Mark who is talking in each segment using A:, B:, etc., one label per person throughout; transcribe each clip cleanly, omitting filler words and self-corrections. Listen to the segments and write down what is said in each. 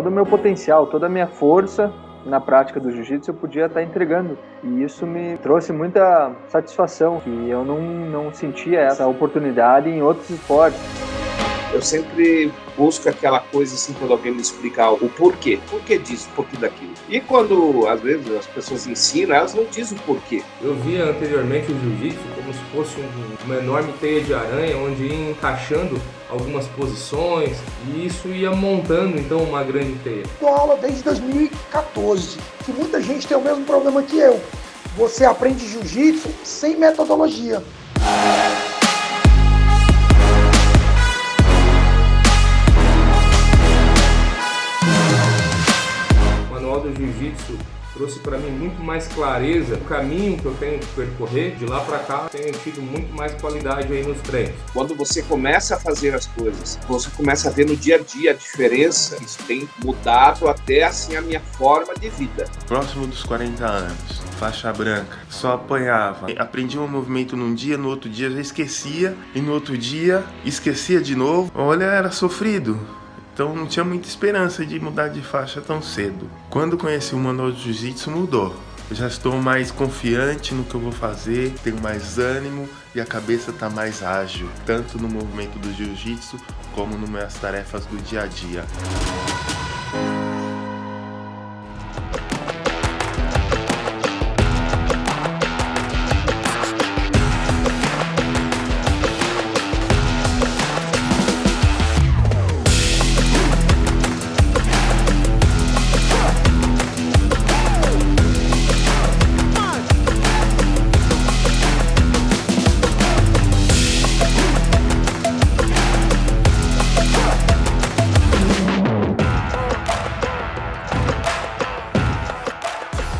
A: todo o meu potencial, toda a minha força na prática do jiu-jitsu eu podia estar entregando. E isso me trouxe muita satisfação, que eu não sentia essa oportunidade em outros esportes.
B: Eu sempre busco aquela coisa assim, quando alguém me explicar o porquê. Porquê disso, porquê daquilo. E quando, às vezes, as pessoas ensinam, elas não dizem o porquê.
C: Eu via anteriormente o jiu-jitsu como se fosse uma enorme teia de aranha, onde ia encaixando algumas posições e isso ia montando, então, uma grande teia.
D: Eu dou aula desde 2014, que muita gente tem o mesmo problema que eu. Você aprende jiu-jitsu sem metodologia.
C: Do jiu-jitsu trouxe para mim muito mais clareza. O caminho que eu tenho que percorrer de lá para cá, tenho tido muito mais qualidade aí nos treinos.
B: Quando você começa a fazer as coisas, você começa a ver no dia a dia a diferença. Isso tem mudado até assim a minha forma de vida.
E: Próximo dos 40 anos, faixa branca, só apanhava. Aprendi um movimento num dia, no outro dia já esquecia e no outro dia esquecia de novo. Olha, era sofrido. Então não tinha muita esperança de mudar de faixa tão cedo. Quando conheci o manual de jiu-jitsu mudou. Eu já estou mais confiante no que eu vou fazer, tenho mais ânimo e a cabeça está mais ágil, tanto no movimento do jiu-jitsu como nas minhas tarefas do dia a dia.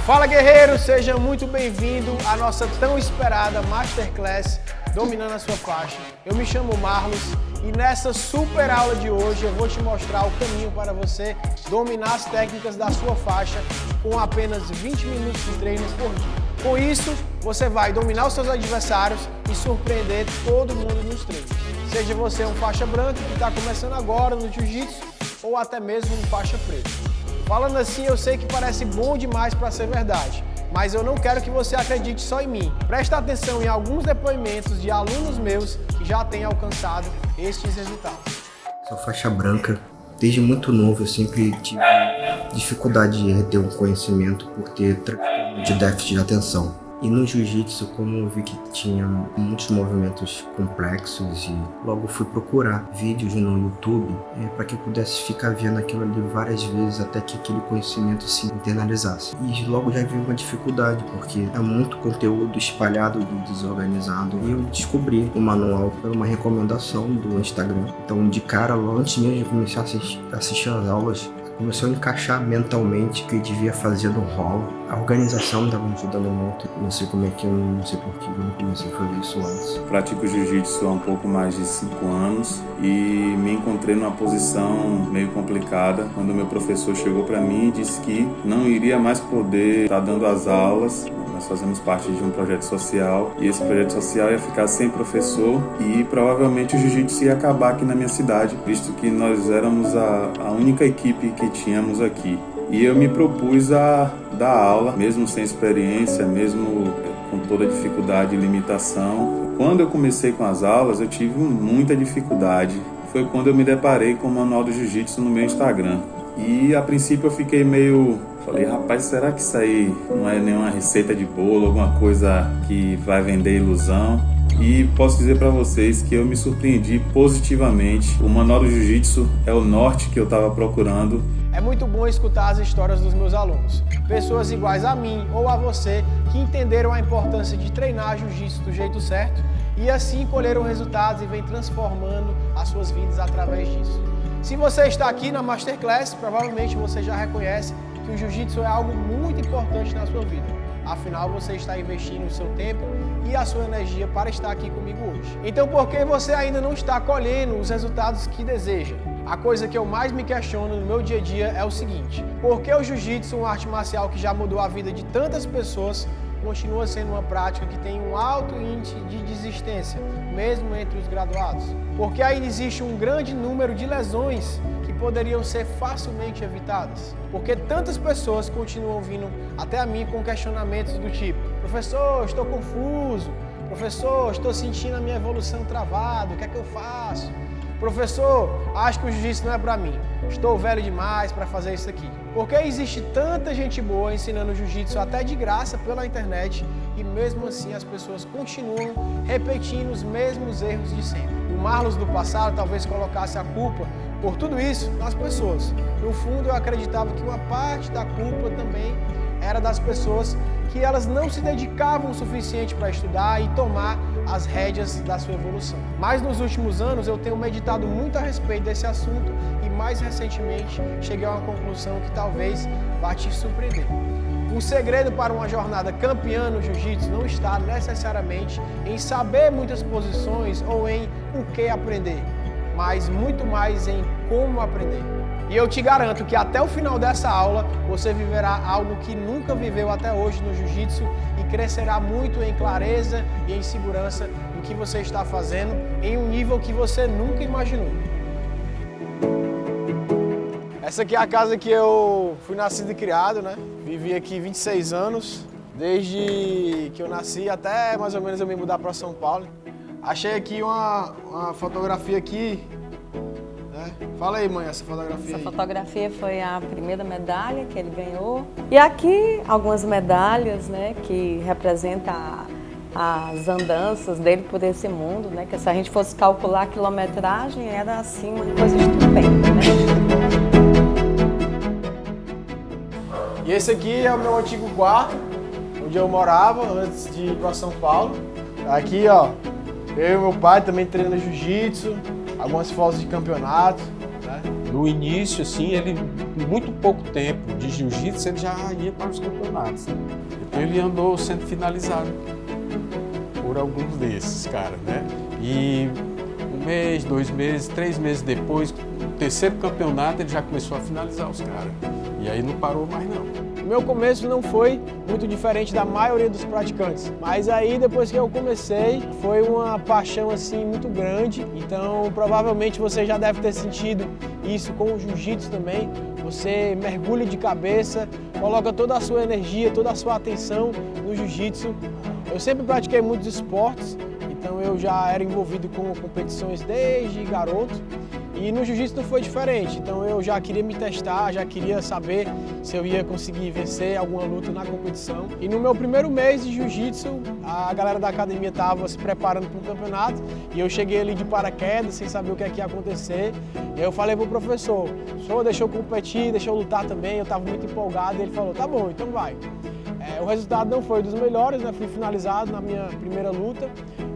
F: Fala guerreiro, seja muito bem-vindo à nossa tão esperada Masterclass Dominando a Sua Faixa. Eu me chamo Marlos e nessa super aula de hoje eu vou te mostrar o caminho para você dominar as técnicas da sua faixa com apenas 20 minutos de treino por dia. Com isso, você vai dominar os seus adversários e surpreender todo mundo nos treinos. Seja você um faixa branca que está começando agora no jiu-jitsu ou até mesmo um faixa preta. Falando assim, eu sei que parece bom demais para ser verdade, mas eu não quero que você acredite só em mim. Presta atenção em alguns depoimentos de alunos meus que já têm alcançado estes resultados.
G: Sou faixa branca. Desde muito novo eu sempre tive dificuldade de reter um conhecimento por ter transtorno de déficit de atenção. E no jiu-jitsu, como eu vi que tinha muitos movimentos complexos e logo fui procurar vídeos no YouTube para que eu pudesse ficar vendo aquilo ali várias vezes até que aquele conhecimento se internalizasse. E logo já vi uma dificuldade, porque é muito conteúdo espalhado e desorganizado. E eu descobri o manual por uma recomendação do Instagram. Então, de cara, antes mesmo de começar a assistir as aulas, começou a encaixar mentalmente o que eu devia fazer no hall. A organização estava me ajudando muito. Não sei como é que eu não sei por que eu não comecei a fazer isso antes.
H: Pratico jiu-jitsu há um pouco mais de 5 anos e me encontrei numa posição meio complicada quando meu professor chegou para mim e disse que não iria mais poder estar dando as aulas. Nós fazemos parte de um projeto social e esse projeto social ia ficar sem professor e provavelmente o jiu-jitsu ia acabar aqui na minha cidade, visto que nós éramos a única equipe que tínhamos aqui. E eu me propus a dar aula, mesmo sem experiência, mesmo com toda dificuldade e limitação. Quando eu comecei com as aulas, eu tive muita dificuldade. Foi quando eu me deparei com o Manual do Jiu-Jitsu no meu Instagram. E a princípio eu fiquei falei, rapaz, será que isso aí não é nenhuma receita de bolo, alguma coisa que vai vender ilusão? E posso dizer para vocês que eu me surpreendi positivamente. O Manual do Jiu-Jitsu é o norte que eu estava procurando.
F: É muito bom escutar as histórias dos meus alunos. Pessoas iguais a mim ou a você que entenderam a importância de treinar jiu-jitsu do jeito certo e assim colheram resultados e vem transformando as suas vidas através disso. Se você está aqui na Masterclass, provavelmente você já reconhece que o jiu-jitsu é algo muito importante na sua vida. Afinal, você está investindo o seu tempo e a sua energia para estar aqui comigo hoje. Então, por que você ainda não está colhendo os resultados que deseja? A coisa que eu mais me questiono no meu dia a dia é o seguinte: por que o jiu-jitsu, uma arte marcial que já mudou a vida de tantas pessoas, continua sendo uma prática que tem um alto índice de desistência, mesmo entre os graduados? Porque ainda existe um grande número de lesões que poderiam ser facilmente evitadas? Porque tantas pessoas continuam vindo até a mim com questionamentos do tipo: professor, estou confuso. Professor, estou sentindo a minha evolução travada, o que é que eu faço? Professor, acho que o jiu-jitsu não é para mim. Estou velho demais para fazer isso aqui. Porque existe tanta gente boa ensinando jiu-jitsu até de graça pela internet e mesmo assim as pessoas continuam repetindo os mesmos erros de sempre. O Marlos do passado talvez colocasse a culpa por tudo isso nas pessoas. No fundo, eu acreditava que uma parte da culpa também era das pessoas, que elas não se dedicavam o suficiente para estudar e tomar as rédeas da sua evolução. Mas nos últimos anos eu tenho meditado muito a respeito desse assunto e mais recentemente cheguei a uma conclusão que talvez vá te surpreender. O segredo para uma jornada campeã no jiu-jitsu não está necessariamente em saber muitas posições ou em o que aprender, mas muito mais em como aprender. E eu te garanto que até o final dessa aula você viverá algo que nunca viveu até hoje no jiu-jitsu e crescerá muito em clareza e em segurança do que você está fazendo em um nível que você nunca imaginou. Essa aqui é a casa que eu fui nascido e criado, né? Vivi aqui 26 anos, desde que eu nasci até mais ou menos eu me mudar para São Paulo. Achei aqui uma fotografia aqui. Fala aí, mãe, essa fotografia.
I: Essa fotografia foi a primeira medalha que ele ganhou. E aqui algumas medalhas, né, que representam as andanças dele por esse mundo, né, que se a gente fosse calcular a quilometragem era assim uma coisa estupenda, né?
F: E esse aqui é o meu antigo quarto, onde eu morava antes de ir para São Paulo. Aqui, ó, eu e meu pai também treinando jiu-jitsu, algumas fotos de campeonato.
J: No início, assim, ele, em muito pouco tempo de jiu-jitsu, ele já ia para os campeonatos. Né? Então ele andou sendo finalizado por alguns desses caras, né? E 1 mês, 2 meses, 3 meses depois, no terceiro campeonato, ele já começou a finalizar os caras. E aí não parou mais não.
F: O meu começo não foi muito diferente da maioria dos praticantes, mas aí depois que eu comecei foi uma paixão assim muito grande, então provavelmente você já deve ter sentido isso com o jiu-jitsu também. Você mergulha de cabeça, coloca toda a sua energia, toda a sua atenção no jiu-jitsu. Eu sempre pratiquei muitos esportes, então eu já era envolvido com competições desde garoto. E no jiu-jitsu não foi diferente, então eu já queria me testar, já queria saber se eu ia conseguir vencer alguma luta na competição. E no meu primeiro mês de jiu-jitsu, a galera da academia estava se preparando para um campeonato e eu cheguei ali de paraquedas, sem saber o que ia acontecer. E eu falei pro professor, deixa eu competir, deixa eu lutar também, eu estava muito empolgado e ele falou, tá bom, então vai. O resultado não foi dos melhores, né? Fui finalizado na minha primeira luta,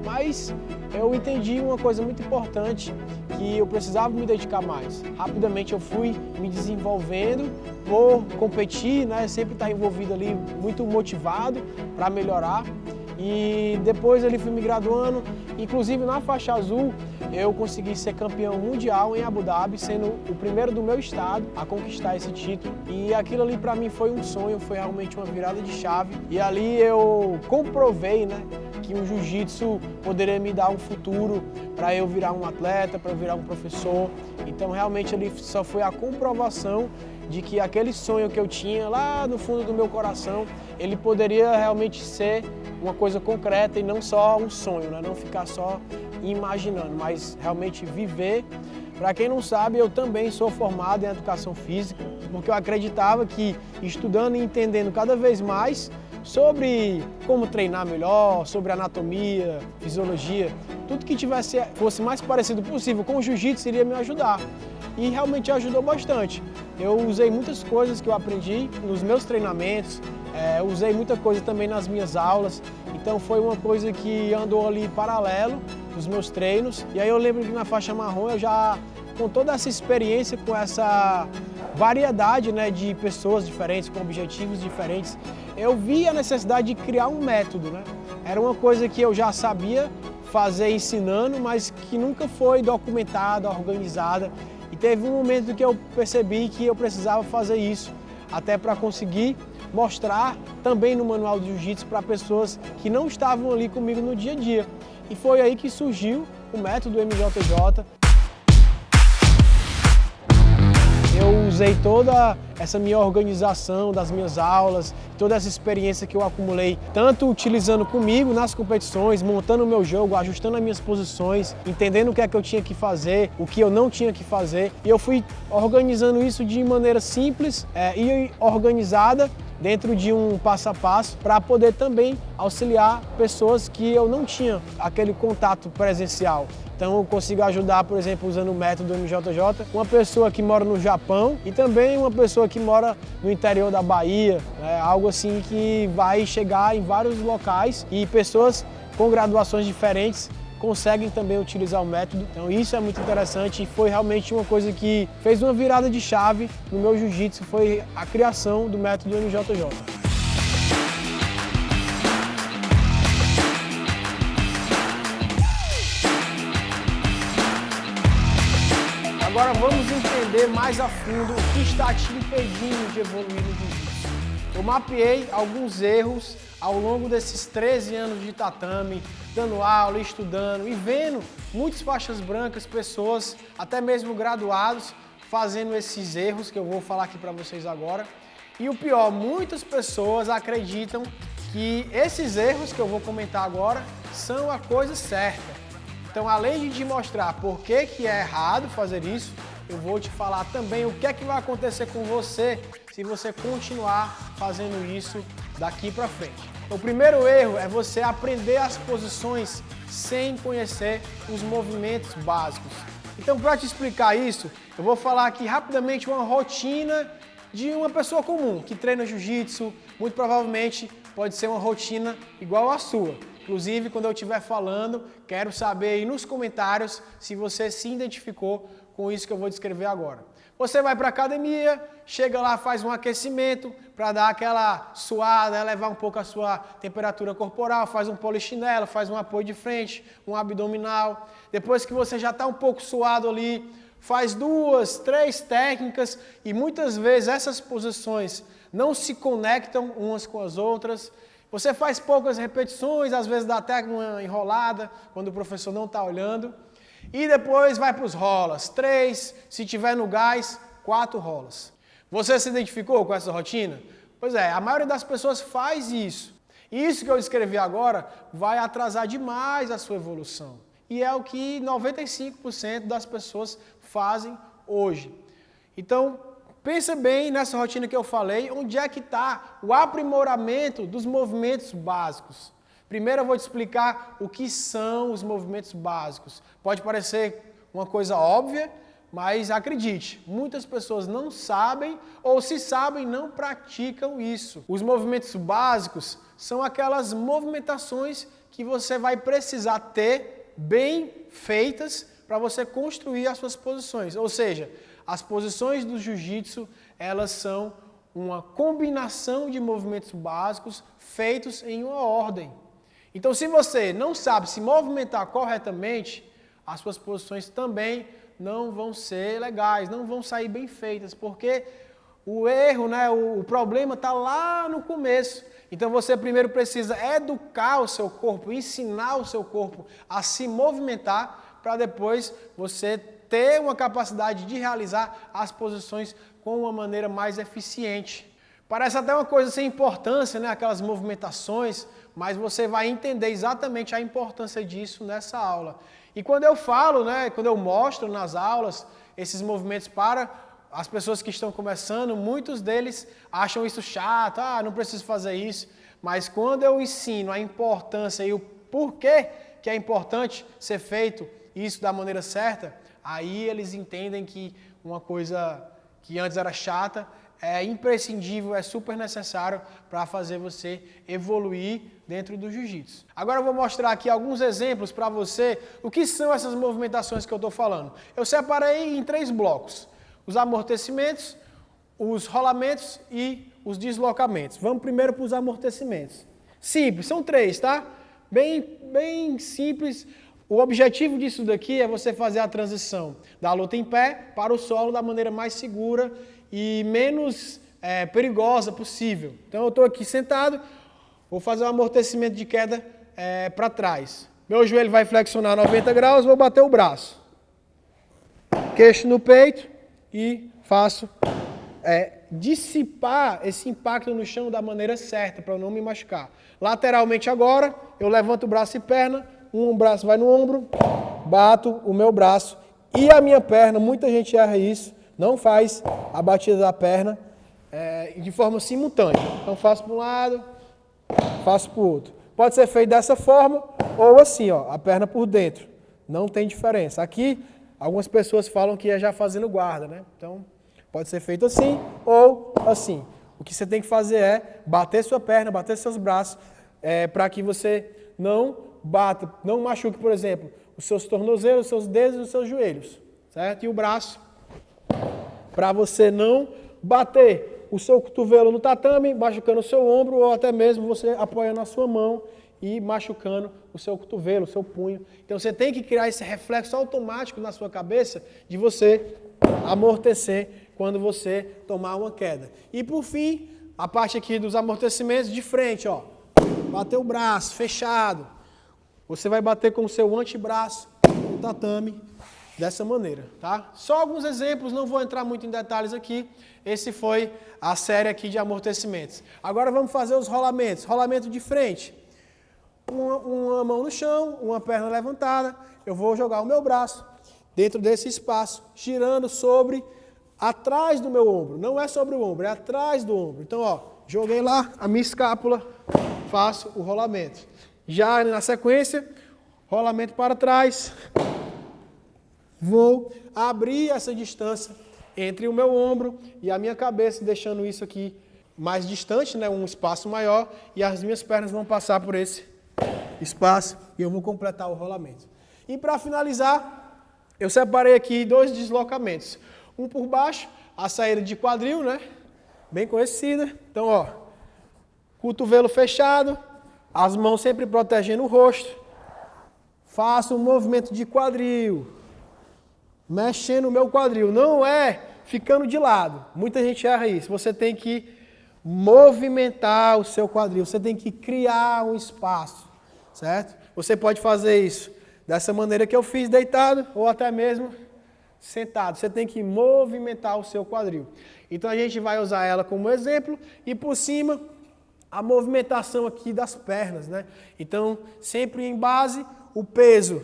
F: mas eu entendi uma coisa muito importante, que eu precisava me dedicar mais. Rapidamente eu fui me desenvolvendo por competir, né? Sempre estar envolvido ali, muito motivado para melhorar. E depois ali fui me graduando, inclusive na faixa azul eu consegui ser campeão mundial em Abu Dhabi, sendo o primeiro do meu estado a conquistar esse título. E aquilo ali para mim foi um sonho, foi realmente uma virada de chave. E ali eu comprovei, né, que o jiu-jitsu poderia me dar um futuro para eu virar um atleta, para eu virar um professor. Então realmente ali só foi a comprovação de que aquele sonho que eu tinha lá no fundo do meu coração, ele poderia realmente ser uma coisa concreta e não só um sonho, né? Não ficar só imaginando, mas realmente viver. Para quem não sabe, eu também sou formado em educação física, porque eu acreditava que estudando e entendendo cada vez mais sobre como treinar melhor, sobre anatomia, fisiologia, tudo que fosse mais parecido possível com o jiu-jitsu iria me ajudar. E realmente ajudou bastante. Eu usei muitas coisas que eu aprendi nos meus treinamentos, usei muita coisa também nas minhas aulas, então foi uma coisa que andou ali paralelo dos meus treinos. E aí eu lembro que na faixa marrom eu já, com toda essa experiência, com essa variedade, né, de pessoas diferentes, com objetivos diferentes, eu vi a necessidade de criar um método, né? Era uma coisa que eu já sabia fazer ensinando, mas que nunca foi documentada, organizada. E teve um momento que eu percebi que eu precisava fazer isso, até para conseguir mostrar também no manual de jiu-jitsu para pessoas que não estavam ali comigo no dia a dia. E foi aí que surgiu o método MJJ. usei toda essa minha organização das minhas aulas, toda essa experiência que eu acumulei, tanto utilizando comigo nas competições, montando o meu jogo, ajustando as minhas posições, entendendo o que é que eu tinha que fazer, o que eu não tinha que fazer. E eu fui organizando isso de maneira simples e organizada, dentro de um passo a passo, para poder também auxiliar pessoas que eu não tinha aquele contato presencial. Então eu consigo ajudar, por exemplo, usando o método MJJ, uma pessoa que mora no Japão e também uma pessoa que mora no interior da Bahia, algo assim que vai chegar em vários locais e pessoas com graduações diferentes conseguem também utilizar o método. Então isso é muito interessante e foi realmente uma coisa que fez uma virada de chave no meu jiu-jitsu, foi a criação do método MJJ. Agora vamos entender mais a fundo o que está te impedindo de evoluir no jiu-jitsu. Eu mapeei alguns erros ao longo desses 13 anos de tatame, dando aula, estudando e vendo muitas faixas brancas, pessoas, até mesmo graduados, fazendo esses erros que eu vou falar aqui para vocês agora. E o pior, muitas pessoas acreditam que esses erros que eu vou comentar agora são a coisa certa. Então, além de te mostrar por que é errado fazer isso, eu vou te falar também o que é que vai acontecer com você se você continuar fazendo isso daqui para frente. O primeiro erro é você aprender as posições sem conhecer os movimentos básicos. Então, para te explicar isso, eu vou falar aqui rapidamente uma rotina de uma pessoa comum que treina jiu-jitsu. Muito provavelmente pode ser uma rotina igual à sua. Inclusive, quando eu estiver falando, quero saber aí nos comentários se você se identificou com isso que eu vou descrever agora. Você vai para a academia, chega lá, faz um aquecimento para dar aquela suada, elevar um pouco a sua temperatura corporal, faz um polichinelo, faz um apoio de frente, um abdominal. Depois que você já está um pouco suado ali, faz 2, 3 técnicas e muitas vezes essas posições não se conectam umas com as outras. Você faz poucas repetições, às vezes dá até uma enrolada quando o professor não está olhando. E depois vai para os rolas, 3, se tiver no gás, 4 rolas. Você se identificou com essa rotina? Pois é, a maioria das pessoas faz isso. E isso que eu escrevi agora vai atrasar demais a sua evolução. E é o que 95% das pessoas fazem hoje. Então, pensa bem nessa rotina que eu falei, onde é que está o aprimoramento dos movimentos básicos. Primeiro eu vou te explicar o que são os movimentos básicos. Pode parecer uma coisa óbvia, mas acredite, muitas pessoas não sabem ou se sabem, não praticam isso. Os movimentos básicos são aquelas movimentações que você vai precisar ter bem feitas para você construir as suas posições. Ou seja, as posições do jiu-jitsu, elas são uma combinação de movimentos básicos feitos em uma ordem. Então, se você não sabe se movimentar corretamente, as suas posições também não vão ser legais, não vão sair bem feitas, porque o erro, o problema está lá no começo. Então, você primeiro precisa educar o seu corpo, ensinar o seu corpo a se movimentar, para depois você ter uma capacidade de realizar as posições com uma maneira mais eficiente. Parece até uma coisa sem importância, aquelas movimentações, mas você vai entender exatamente a importância disso nessa aula. E quando eu falo, quando eu mostro nas aulas esses movimentos para as pessoas que estão começando, muitos deles acham isso chato, não preciso fazer isso. Mas quando eu ensino a importância e o porquê que é importante ser feito isso da maneira certa, aí eles entendem que uma coisa que antes era chata é imprescindível, é super necessário para fazer você evoluir dentro do jiu-jitsu. Agora eu vou mostrar aqui alguns exemplos para você o que são essas movimentações que eu estou falando. Eu separei em 3 blocos: os amortecimentos, os rolamentos e os deslocamentos. Vamos primeiro para os amortecimentos. Simples, são 3, tá? Bem simples. O objetivo disso daqui é você fazer a transição da luta em pé para o solo da maneira mais segura e menos perigosa possível. Então eu estou aqui sentado, vou fazer um amortecimento de queda para trás. Meu joelho vai flexionar 90 graus, vou bater o braço. Queixo no peito e faço dissipar esse impacto no chão da maneira certa, para eu não me machucar. Lateralmente agora, eu levanto o braço e perna, um braço vai no ombro, bato o meu braço e a minha perna, muita gente erra isso, não faz a batida da perna de forma simultânea. Então faço para um lado, faço para o outro. Pode ser feito dessa forma ou assim, ó, a perna por dentro. Não tem diferença. Aqui, algumas pessoas falam que é já fazendo guarda, né? Então, pode ser feito assim ou assim. O que você tem que fazer é bater sua perna, bater seus braços, para que você não bata, não machuque, por exemplo, os seus tornozelos, os seus dedos e os seus joelhos, certo? E o braço, para você não bater o seu cotovelo no tatame, machucando o seu ombro, ou até mesmo você apoiando a sua mão e machucando o seu cotovelo, o seu punho. Então você tem que criar esse reflexo automático na sua cabeça de você amortecer quando você tomar uma queda. E por fim, a parte aqui dos amortecimentos de frente, ó. Bater o braço, fechado. Você vai bater com o seu antebraço no tatame dessa maneira, tá? Só alguns exemplos, não vou entrar muito em detalhes aqui. Esse foi a série aqui de amortecimentos. Agora vamos fazer os rolamentos. Rolamento de frente. Uma mão no chão, uma perna levantada. Eu vou jogar o meu braço dentro desse espaço, girando atrás do meu ombro. Não é sobre o ombro, é atrás do ombro. Então, ó, joguei lá a minha escápula, faço o rolamento. Já na sequência, rolamento para trás. Vou abrir essa distância entre o meu ombro e a minha cabeça, deixando isso aqui mais distante, né, um espaço maior, e as minhas pernas vão passar por esse espaço e eu vou completar o rolamento. E para finalizar, eu separei aqui 2 deslocamentos. Um por baixo, a saída de quadril, né, bem conhecida. Então, ó, cotovelo fechado, as mãos sempre protegendo o rosto. Faço um movimento de quadril, mexendo o meu quadril. Não é ficando de lado. Muita gente erra isso. Você tem que movimentar o seu quadril. Você tem que criar um espaço, certo? Você pode fazer isso dessa maneira que eu fiz, deitado, ou até mesmo sentado. Você tem que movimentar o seu quadril. Então a gente vai usar ela como exemplo e por cima a movimentação aqui das pernas, né? Então sempre em base o peso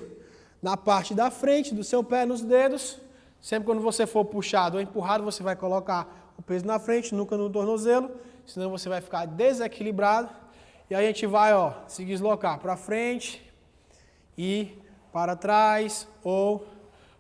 F: na parte da frente do seu pé, nos dedos. Sempre quando você for puxado ou empurrado, você vai colocar o peso na frente, nunca no tornozelo, senão você vai ficar desequilibrado. E aí a gente vai, ó, se deslocar para frente e para trás, ou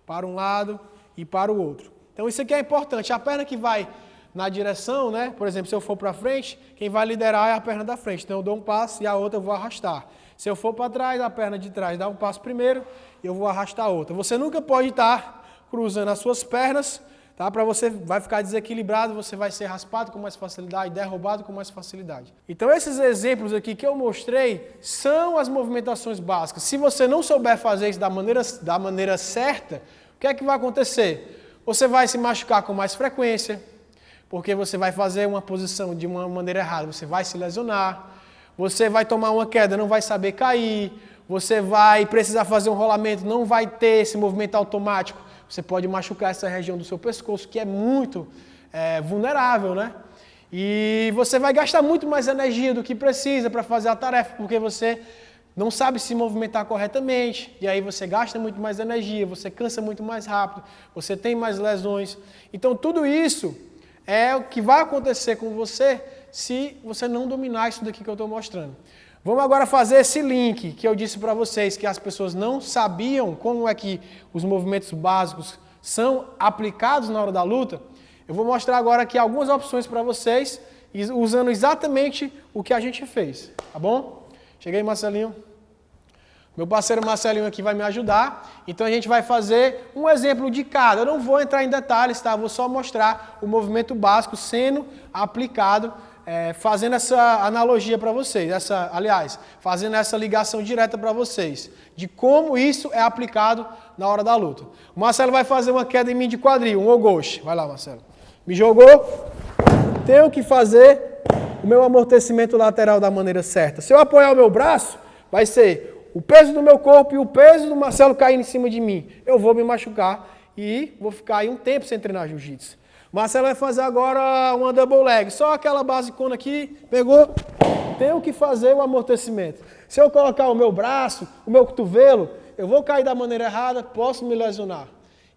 F: para um lado e para o outro. Então isso aqui é importante. A perna que vai na direção, né? Por exemplo, se eu for para frente, quem vai liderar é a perna da frente. Então eu dou um passo e a outra eu vou arrastar. Se eu for para trás, a perna de trás dá um passo primeiro e eu vou arrastar a outra. Você nunca pode estar cruzando as suas pernas, tá? Para você vai ficar desequilibrado, você vai ser raspado com mais facilidade, derrubado com mais facilidade. Então esses exemplos aqui que eu mostrei são as movimentações básicas. Se você não souber fazer isso da maneira certa, o que é que vai acontecer? Você vai se machucar com mais frequência, porque você vai fazer uma posição de uma maneira errada, você vai se lesionar, você vai tomar uma queda, não vai saber cair, você vai precisar fazer um rolamento, não vai ter esse movimento automático, você pode machucar essa região do seu pescoço, que é muito vulnerável, né? E você vai gastar muito mais energia do que precisa para fazer a tarefa, porque você não sabe se movimentar corretamente, e aí você gasta muito mais energia, você cansa muito mais rápido, você tem mais lesões. Então tudo isso é o que vai acontecer com você se você não dominar isso daqui que eu estou mostrando. Vamos agora fazer esse link que eu disse para vocês, que as pessoas não sabiam como é que os movimentos básicos são aplicados na hora da luta. Eu vou mostrar agora aqui algumas opções para vocês, usando exatamente o que a gente fez, tá bom? Cheguei, Marcelinho. Meu parceiro Marcelinho aqui vai me ajudar. Então a gente vai fazer um exemplo de cada. Eu não vou entrar em detalhes, tá? Vou só mostrar o movimento básico sendo aplicado, fazendo essa analogia para vocês. Fazendo essa ligação direta para vocês. De como isso é aplicado na hora da luta. O Marcelo vai fazer uma queda em mim de quadril, um ogoshi. Vai lá, Marcelo. Me jogou. Tenho que fazer o meu amortecimento lateral da maneira certa. Se eu apoiar o meu braço, vai ser o peso do meu corpo e o peso do Marcelo caindo em cima de mim. Eu vou me machucar e vou ficar aí um tempo sem treinar jiu-jitsu. Marcelo vai fazer agora uma double leg. Só aquela basicona aqui, pegou, tenho que fazer o amortecimento. Se eu colocar o meu braço, o meu cotovelo, eu vou cair da maneira errada, posso me lesionar.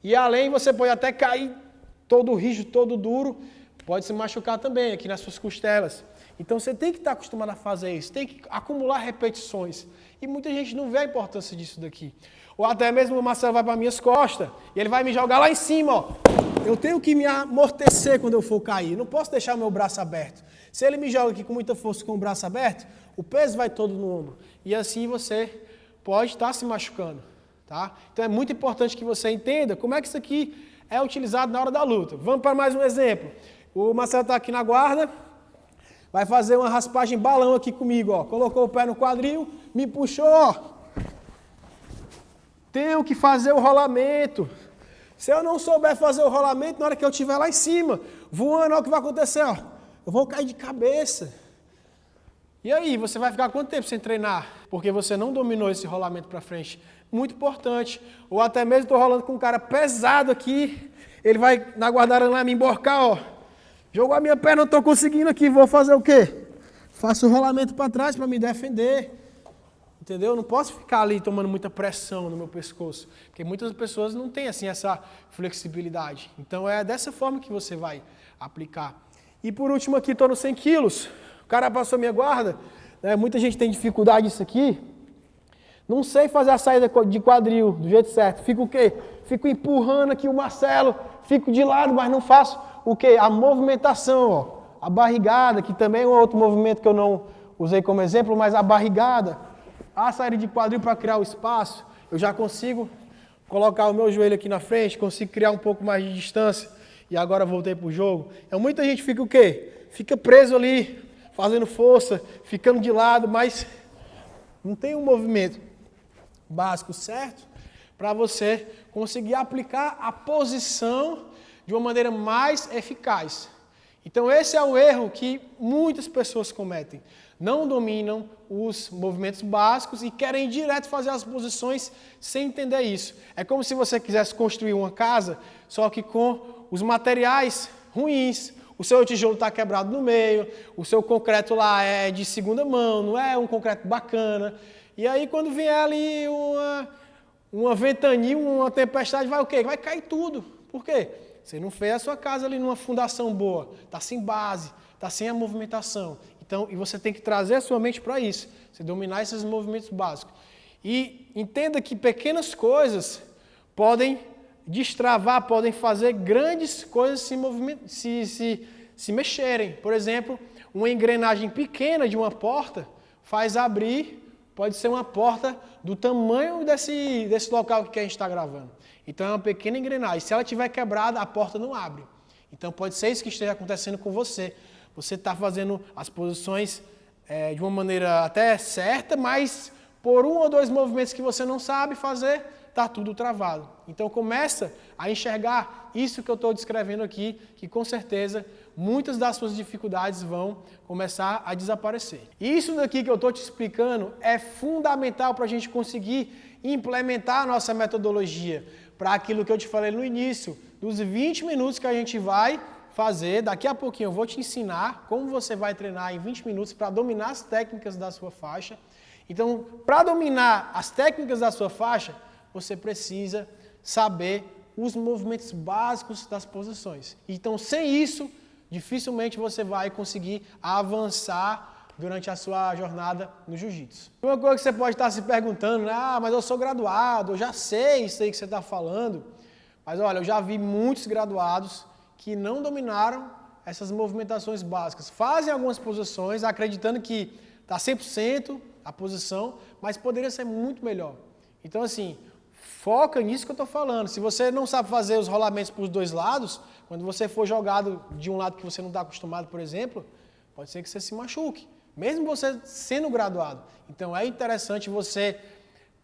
F: E além, você pode até cair todo rígido, todo duro, pode se machucar também aqui nas suas costelas. Então você tem que estar acostumado a fazer isso, tem que acumular repetições. E muita gente não vê a importância disso daqui. Ou até mesmo o Marcelo vai para minhas costas e ele vai me jogar lá em cima, ó. Eu tenho que me amortecer quando eu for cair, não posso deixar o meu braço aberto. Se ele me joga aqui com muita força com o braço aberto, o peso vai todo no ombro. E assim você pode estar se machucando, tá? Então é muito importante que você entenda como é que isso aqui é utilizado na hora da luta. Vamos para mais um exemplo. O Marcelo está aqui na guarda, vai fazer uma raspagem balão aqui comigo, ó. Colocou o pé no quadril, me puxou, ó. Tenho que fazer o rolamento. Se eu não souber fazer o rolamento, na hora que eu estiver lá em cima, voando, olha o que vai acontecer, ó. Eu vou cair de cabeça. E aí, você vai ficar quanto tempo sem treinar? Porque você não dominou esse rolamento para frente. Muito importante. Ou até mesmo estou rolando com um cara pesado aqui, ele vai na guarda lá me emborcar, ó. Jogou a minha perna, não estou conseguindo aqui, vou fazer o quê? Faço o rolamento para trás para me defender. Entendeu? Eu não posso ficar ali tomando muita pressão no meu pescoço, porque muitas pessoas não têm assim essa flexibilidade. Então é dessa forma que você vai aplicar. E por último aqui, estou no 100 quilos, o cara passou minha guarda, né? Muita gente tem dificuldade nisso aqui. Não sei fazer a saída de quadril do jeito certo. Fico o quê? Fico empurrando aqui o Marcelo, fico de lado, mas não faço o quê? A movimentação, ó. A barrigada, que também é um outro movimento que eu não usei como exemplo, mas a barrigada, a saída de quadril para criar o espaço, eu já consigo colocar o meu joelho aqui na frente, consigo criar um pouco mais de distância e agora voltei para o jogo. Então muita gente fica o quê? Fica preso ali, fazendo força, ficando de lado, mas não tem um movimento básico certo para você conseguir aplicar a posição de uma maneira mais eficaz. Então esse é o erro que muitas pessoas cometem. Não dominam os movimentos básicos e querem direto fazer as posições sem entender isso. É como se você quisesse construir uma casa, só que com os materiais ruins. O seu tijolo está quebrado no meio, o seu concreto lá é de segunda mão, não é um concreto bacana. E aí quando vier ali uma ventania, uma tempestade, vai o quê? Vai cair tudo. Por quê? Você não fez a sua casa ali numa fundação boa, está sem base, está sem a movimentação. Então, e você tem que trazer a sua mente para isso, você dominar esses movimentos básicos. E entenda que pequenas coisas podem destravar, podem fazer grandes coisas se mexerem. Por exemplo, uma engrenagem pequena de uma porta faz abrir, pode ser uma porta do tamanho desse local que a gente está gravando. Então é uma pequena engrenagem. Se ela estiver quebrada, a porta não abre. Então pode ser isso que esteja acontecendo com você. Você está fazendo as posições de uma maneira até certa, mas por um ou dois movimentos que você não sabe fazer, está tudo travado. Então começa a enxergar isso que eu estou descrevendo aqui, que com certeza muitas das suas dificuldades vão começar a desaparecer. E isso daqui que eu estou te explicando é fundamental para a gente conseguir implementar a nossa metodologia para aquilo que eu te falei no início, dos 20 minutos que a gente vai fazer. Daqui a pouquinho eu vou te ensinar como você vai treinar em 20 minutos para dominar as técnicas da sua faixa. Então, para dominar as técnicas da sua faixa, você precisa saber os movimentos básicos das posições. Então, sem isso, dificilmente você vai conseguir avançar durante a sua jornada no jiu-jitsu. Uma coisa que você pode estar se perguntando, mas eu sou graduado, eu já sei isso aí que você está falando. Mas olha, eu já vi muitos graduados que não dominaram essas movimentações básicas. Fazem algumas posições acreditando que está 100% a posição, mas poderia ser muito melhor. Então, assim, foca nisso que eu estou falando. Se você não sabe fazer os rolamentos para os dois lados, quando você for jogado de um lado que você não está acostumado, por exemplo, pode ser que você se machuque, mesmo você sendo graduado. Então, é interessante você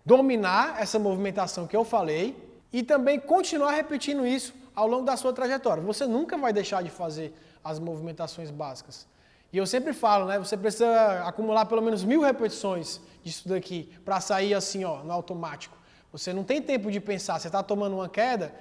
F: dominar essa movimentação que eu falei e também continuar repetindo isso ao longo da sua trajetória. Você nunca vai deixar de fazer as movimentações básicas. E eu sempre falo, né? Você precisa acumular pelo menos 1000 repetições disso daqui para sair assim, ó, no automático. Você não tem tempo de pensar. Você está tomando uma queda,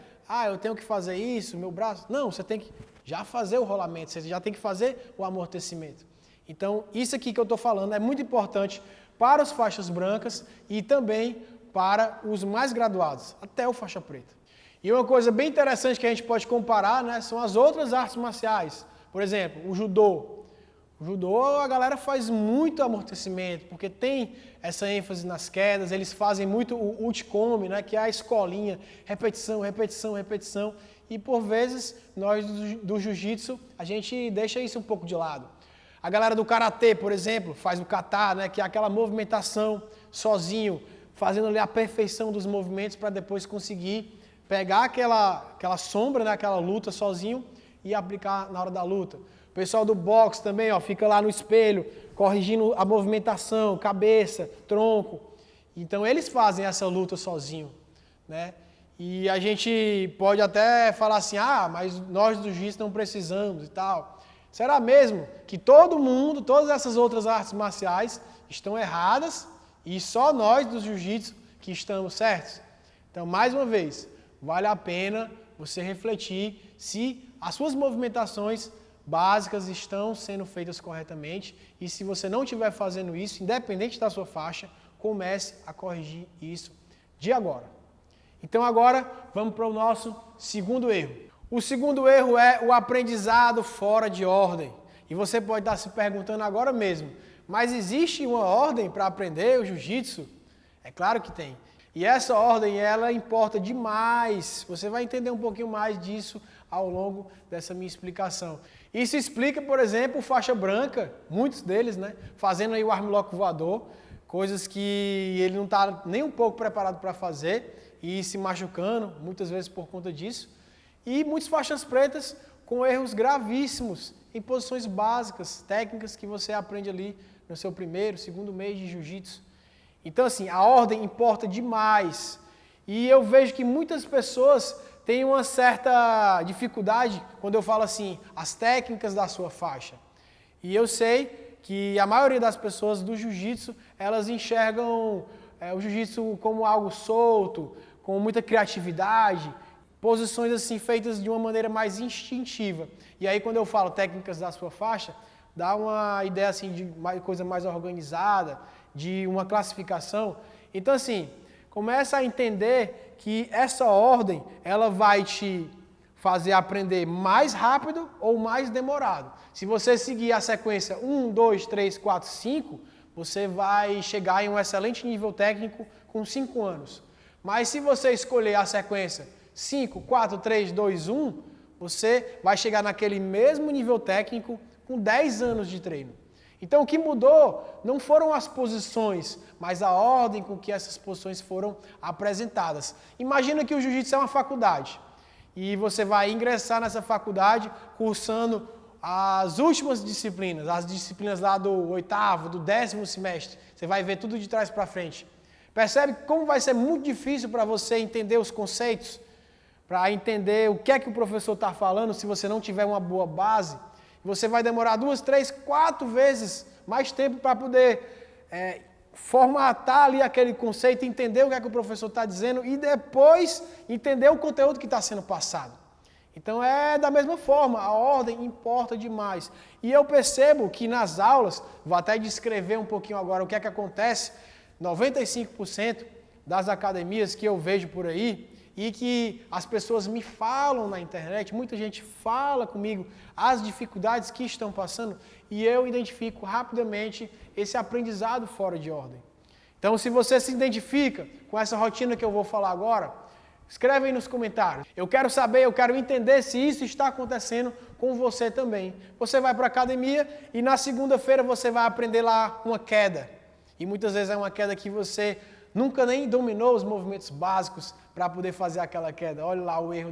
F: eu tenho que fazer isso, meu braço. Não, você tem que já fazer o rolamento, você já tem que fazer o amortecimento. Então, isso aqui que eu estou falando é muito importante para os faixas brancas e também para os mais graduados, até o faixa preta. E uma coisa bem interessante que a gente pode comparar, né, são as outras artes marciais. Por exemplo, o judô. O judô, a galera faz muito amortecimento, porque tem essa ênfase nas quedas, eles fazem muito o uchikomi, né, que é a escolinha, repetição, repetição, repetição. E por vezes, nós do jiu-jitsu, a gente deixa isso um pouco de lado. A galera do karatê, por exemplo, faz o kata, né, que é aquela movimentação sozinho, fazendo ali a perfeição dos movimentos para depois conseguir pegar aquela sombra, né, aquela luta sozinho e aplicar na hora da luta. O pessoal do boxe também, ó, fica lá no espelho, corrigindo a movimentação, cabeça, tronco. Então eles fazem essa luta sozinho, né? E a gente pode até falar assim, mas nós do jiu-jitsu não precisamos e tal. Será mesmo que todo mundo, todas essas outras artes marciais estão erradas e só nós do jiu-jitsu que estamos certos? Então, mais uma vez, vale a pena você refletir se as suas movimentações básicas estão sendo feitas corretamente e se você não estiver fazendo isso, independente da sua faixa, comece a corrigir isso de agora. Então agora vamos para o nosso segundo erro. O segundo erro é o aprendizado fora de ordem. E você pode estar se perguntando agora mesmo, mas existe uma ordem para aprender o jiu-jitsu? É claro que tem. E essa ordem, ela importa demais. Você vai entender um pouquinho mais disso ao longo dessa minha explicação. Isso explica, por exemplo, o faixa branca, muitos deles, né, fazendo aí o armlock voador, coisas que ele não está nem um pouco preparado para fazer e se machucando, muitas vezes por conta disso. E muitas faixas pretas com erros gravíssimos em posições básicas, técnicas que você aprende ali no seu primeiro, segundo mês de jiu-jitsu. Então, assim, a ordem importa demais. E eu vejo que muitas pessoas têm uma certa dificuldade quando eu falo assim, as técnicas da sua faixa. E eu sei que a maioria das pessoas do jiu-jitsu, elas enxergam o jiu-jitsu como algo solto, com muita criatividade, posições assim feitas de uma maneira mais instintiva. E aí quando eu falo técnicas da sua faixa, dá uma ideia assim de uma coisa mais organizada, de uma classificação. Então assim, começa a entender que essa ordem, ela vai te fazer aprender mais rápido ou mais demorado. Se você seguir a sequência 1, 2, 3, 4, 5, você vai chegar em um excelente nível técnico com 5 anos. Mas se você escolher a sequência 5, 4, 3, 2, 1, você vai chegar naquele mesmo nível técnico com 10 anos de treino. Então o que mudou não foram as posições, mas a ordem com que essas posições foram apresentadas. Imagina que o jiu-jitsu é uma faculdade e você vai ingressar nessa faculdade cursando as últimas disciplinas, as disciplinas lá do 8º, do 10º semestre. Você vai ver tudo de trás para frente. Percebe como vai ser muito difícil para você entender os conceitos, para entender o que é que o professor está falando se você não tiver uma boa base. Você vai demorar 2, 3, 4 vezes mais tempo para poder formatar ali aquele conceito, entender o que é que o professor está dizendo e depois entender o conteúdo que está sendo passado. Então é da mesma forma, a ordem importa demais. E eu percebo que nas aulas, vou até descrever um pouquinho agora o que é que acontece, 95% das academias que eu vejo por aí, e que as pessoas me falam na internet, muita gente fala comigo as dificuldades que estão passando e eu identifico rapidamente esse aprendizado fora de ordem. Então, se você se identifica com essa rotina que eu vou falar agora, escreve aí nos comentários. Eu quero saber, eu quero entender se isso está acontecendo com você também. Você vai para a academia e na segunda-feira você vai aprender lá uma queda. E muitas vezes é uma queda que você nunca nem dominou os movimentos básicos para poder fazer aquela queda. Olha lá o erro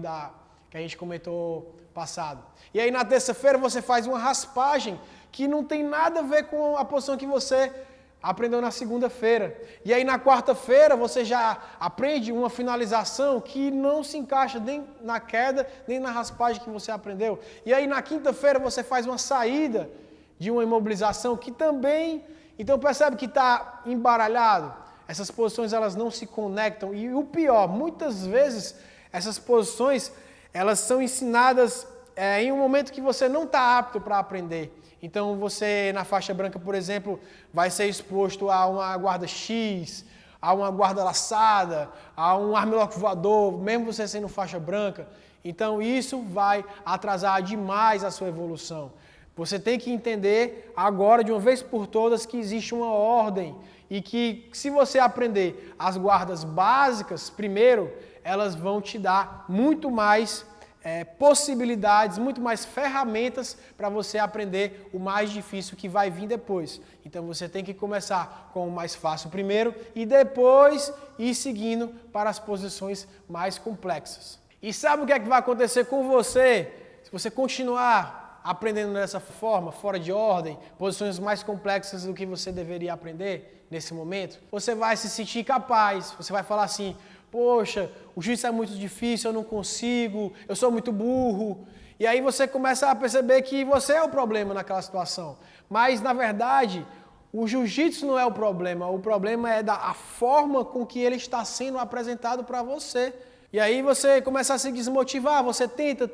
F: que a gente comentou passado. E aí na terça-feira você faz uma raspagem que não tem nada a ver com a posição que você aprendeu na segunda-feira. E aí na quarta-feira você já aprende uma finalização que não se encaixa nem na queda, nem na raspagem que você aprendeu. E aí na quinta-feira você faz uma saída de uma imobilização que também... Então percebe que está embaralhado. Essas posições elas não se conectam e o pior, muitas vezes essas posições elas são ensinadas em um momento que você não está apto para aprender. Então você na faixa branca, por exemplo, vai ser exposto a uma guarda X, a uma guarda laçada, a um armlock voador, mesmo você sendo faixa branca. Então isso vai atrasar demais a sua evolução. Você tem que entender agora, de uma vez por todas, que existe uma ordem e que se você aprender as guardas básicas primeiro, elas vão te dar muito mais possibilidades, muito mais ferramentas para você aprender o mais difícil que vai vir depois. Então você tem que começar com o mais fácil primeiro e depois ir seguindo para as posições mais complexas. E sabe o que é que vai acontecer com você se você continuar aprendendo dessa forma, fora de ordem, posições mais complexas do que você deveria aprender nesse momento? Você vai se sentir capaz, você vai falar assim: poxa, o jiu-jitsu é muito difícil, eu não consigo, eu sou muito burro. E aí você começa a perceber que você é o problema naquela situação. Mas, na verdade, o jiu-jitsu não é o problema é a forma com que ele está sendo apresentado para você. E aí você começa a se desmotivar, você tenta,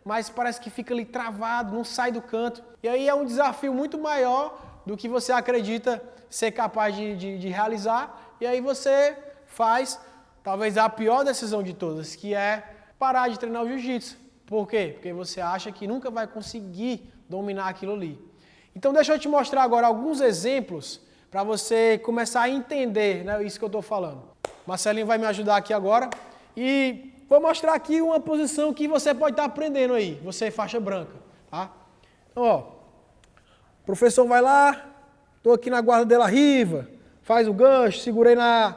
F: mas parece que fica ali travado, não sai do canto. E aí é um desafio muito maior do que você acredita ser capaz de realizar. E aí você faz talvez a pior decisão de todas, que é parar de treinar o jiu-jitsu. Por quê? Porque você acha que nunca vai conseguir dominar aquilo ali. Então deixa eu te mostrar agora alguns exemplos para você começar a entender, né, isso que eu estou falando. Marcelinho vai me ajudar aqui agora e vou mostrar aqui uma posição que você pode estar aprendendo aí, você é faixa branca. Tá? Então, ó, o professor vai lá, estou aqui na guarda dela riva, faz o gancho, segurei na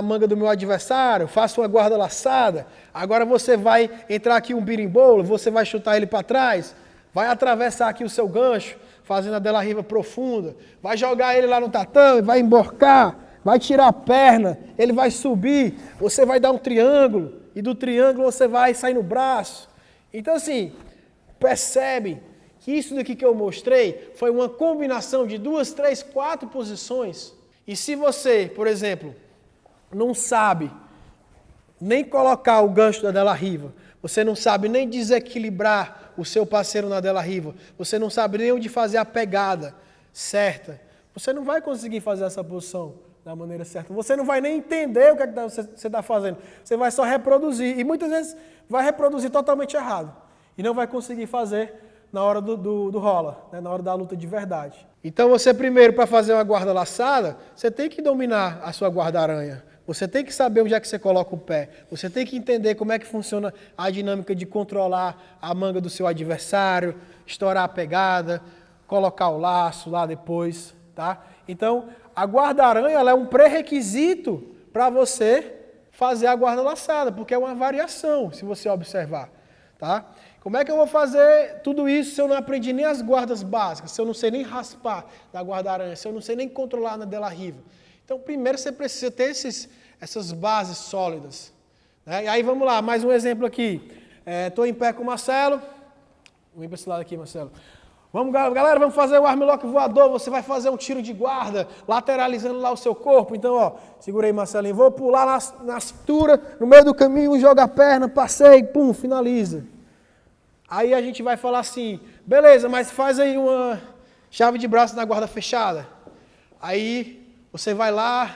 F: manga do meu adversário, faço uma guarda laçada, agora você vai entrar aqui um birimbolo, você vai chutar ele para trás, vai atravessar aqui o seu gancho, fazendo a dela riva profunda, vai jogar ele lá no tatame, vai emborcar, vai tirar a perna, ele vai subir, você vai dar um triângulo, e do triângulo você vai sair no braço. Então assim, percebe que isso daqui que eu mostrei foi uma combinação de 2, 3, 4 posições. E se você, por exemplo, não sabe nem colocar o gancho da dela riva, você não sabe nem desequilibrar o seu parceiro na dela riva, você não sabe nem onde fazer a pegada certa, você não vai conseguir fazer essa posição da maneira certa. Você não vai nem entender o que você está fazendo. Você vai só reproduzir. E muitas vezes vai reproduzir totalmente errado. E não vai conseguir fazer na hora do rola, né? Na hora da luta de verdade. Então você primeiro, para fazer uma guarda laçada, você tem que dominar a sua guarda-aranha. Você tem que saber onde é que você coloca o pé. Você tem que entender como é que funciona a dinâmica de controlar a manga do seu adversário, estourar a pegada, colocar o laço lá depois, tá? Então, a guarda-aranha ela é um pré-requisito para você fazer a guarda laçada, porque é uma variação, se você observar, tá? Como é que eu vou fazer tudo isso se eu não aprendi nem as guardas básicas, se eu não sei nem raspar da guarda-aranha, se eu não sei nem controlar na dela riva? Então, primeiro você precisa ter essas bases sólidas, né? E aí, vamos lá, mais um exemplo aqui. Estou em pé com o Marcelo. Vem para esse lado aqui, Marcelo. Vamos, galera, vamos fazer o armlock voador. Você vai fazer um tiro de guarda, lateralizando lá o seu corpo. Então, ó, segurei, Marcelinho. Vou pular na cintura, no meio do caminho, joga a perna, passei, pum, finaliza. Aí a gente vai falar assim, beleza, mas faz aí uma chave de braço na guarda fechada. Aí você vai lá,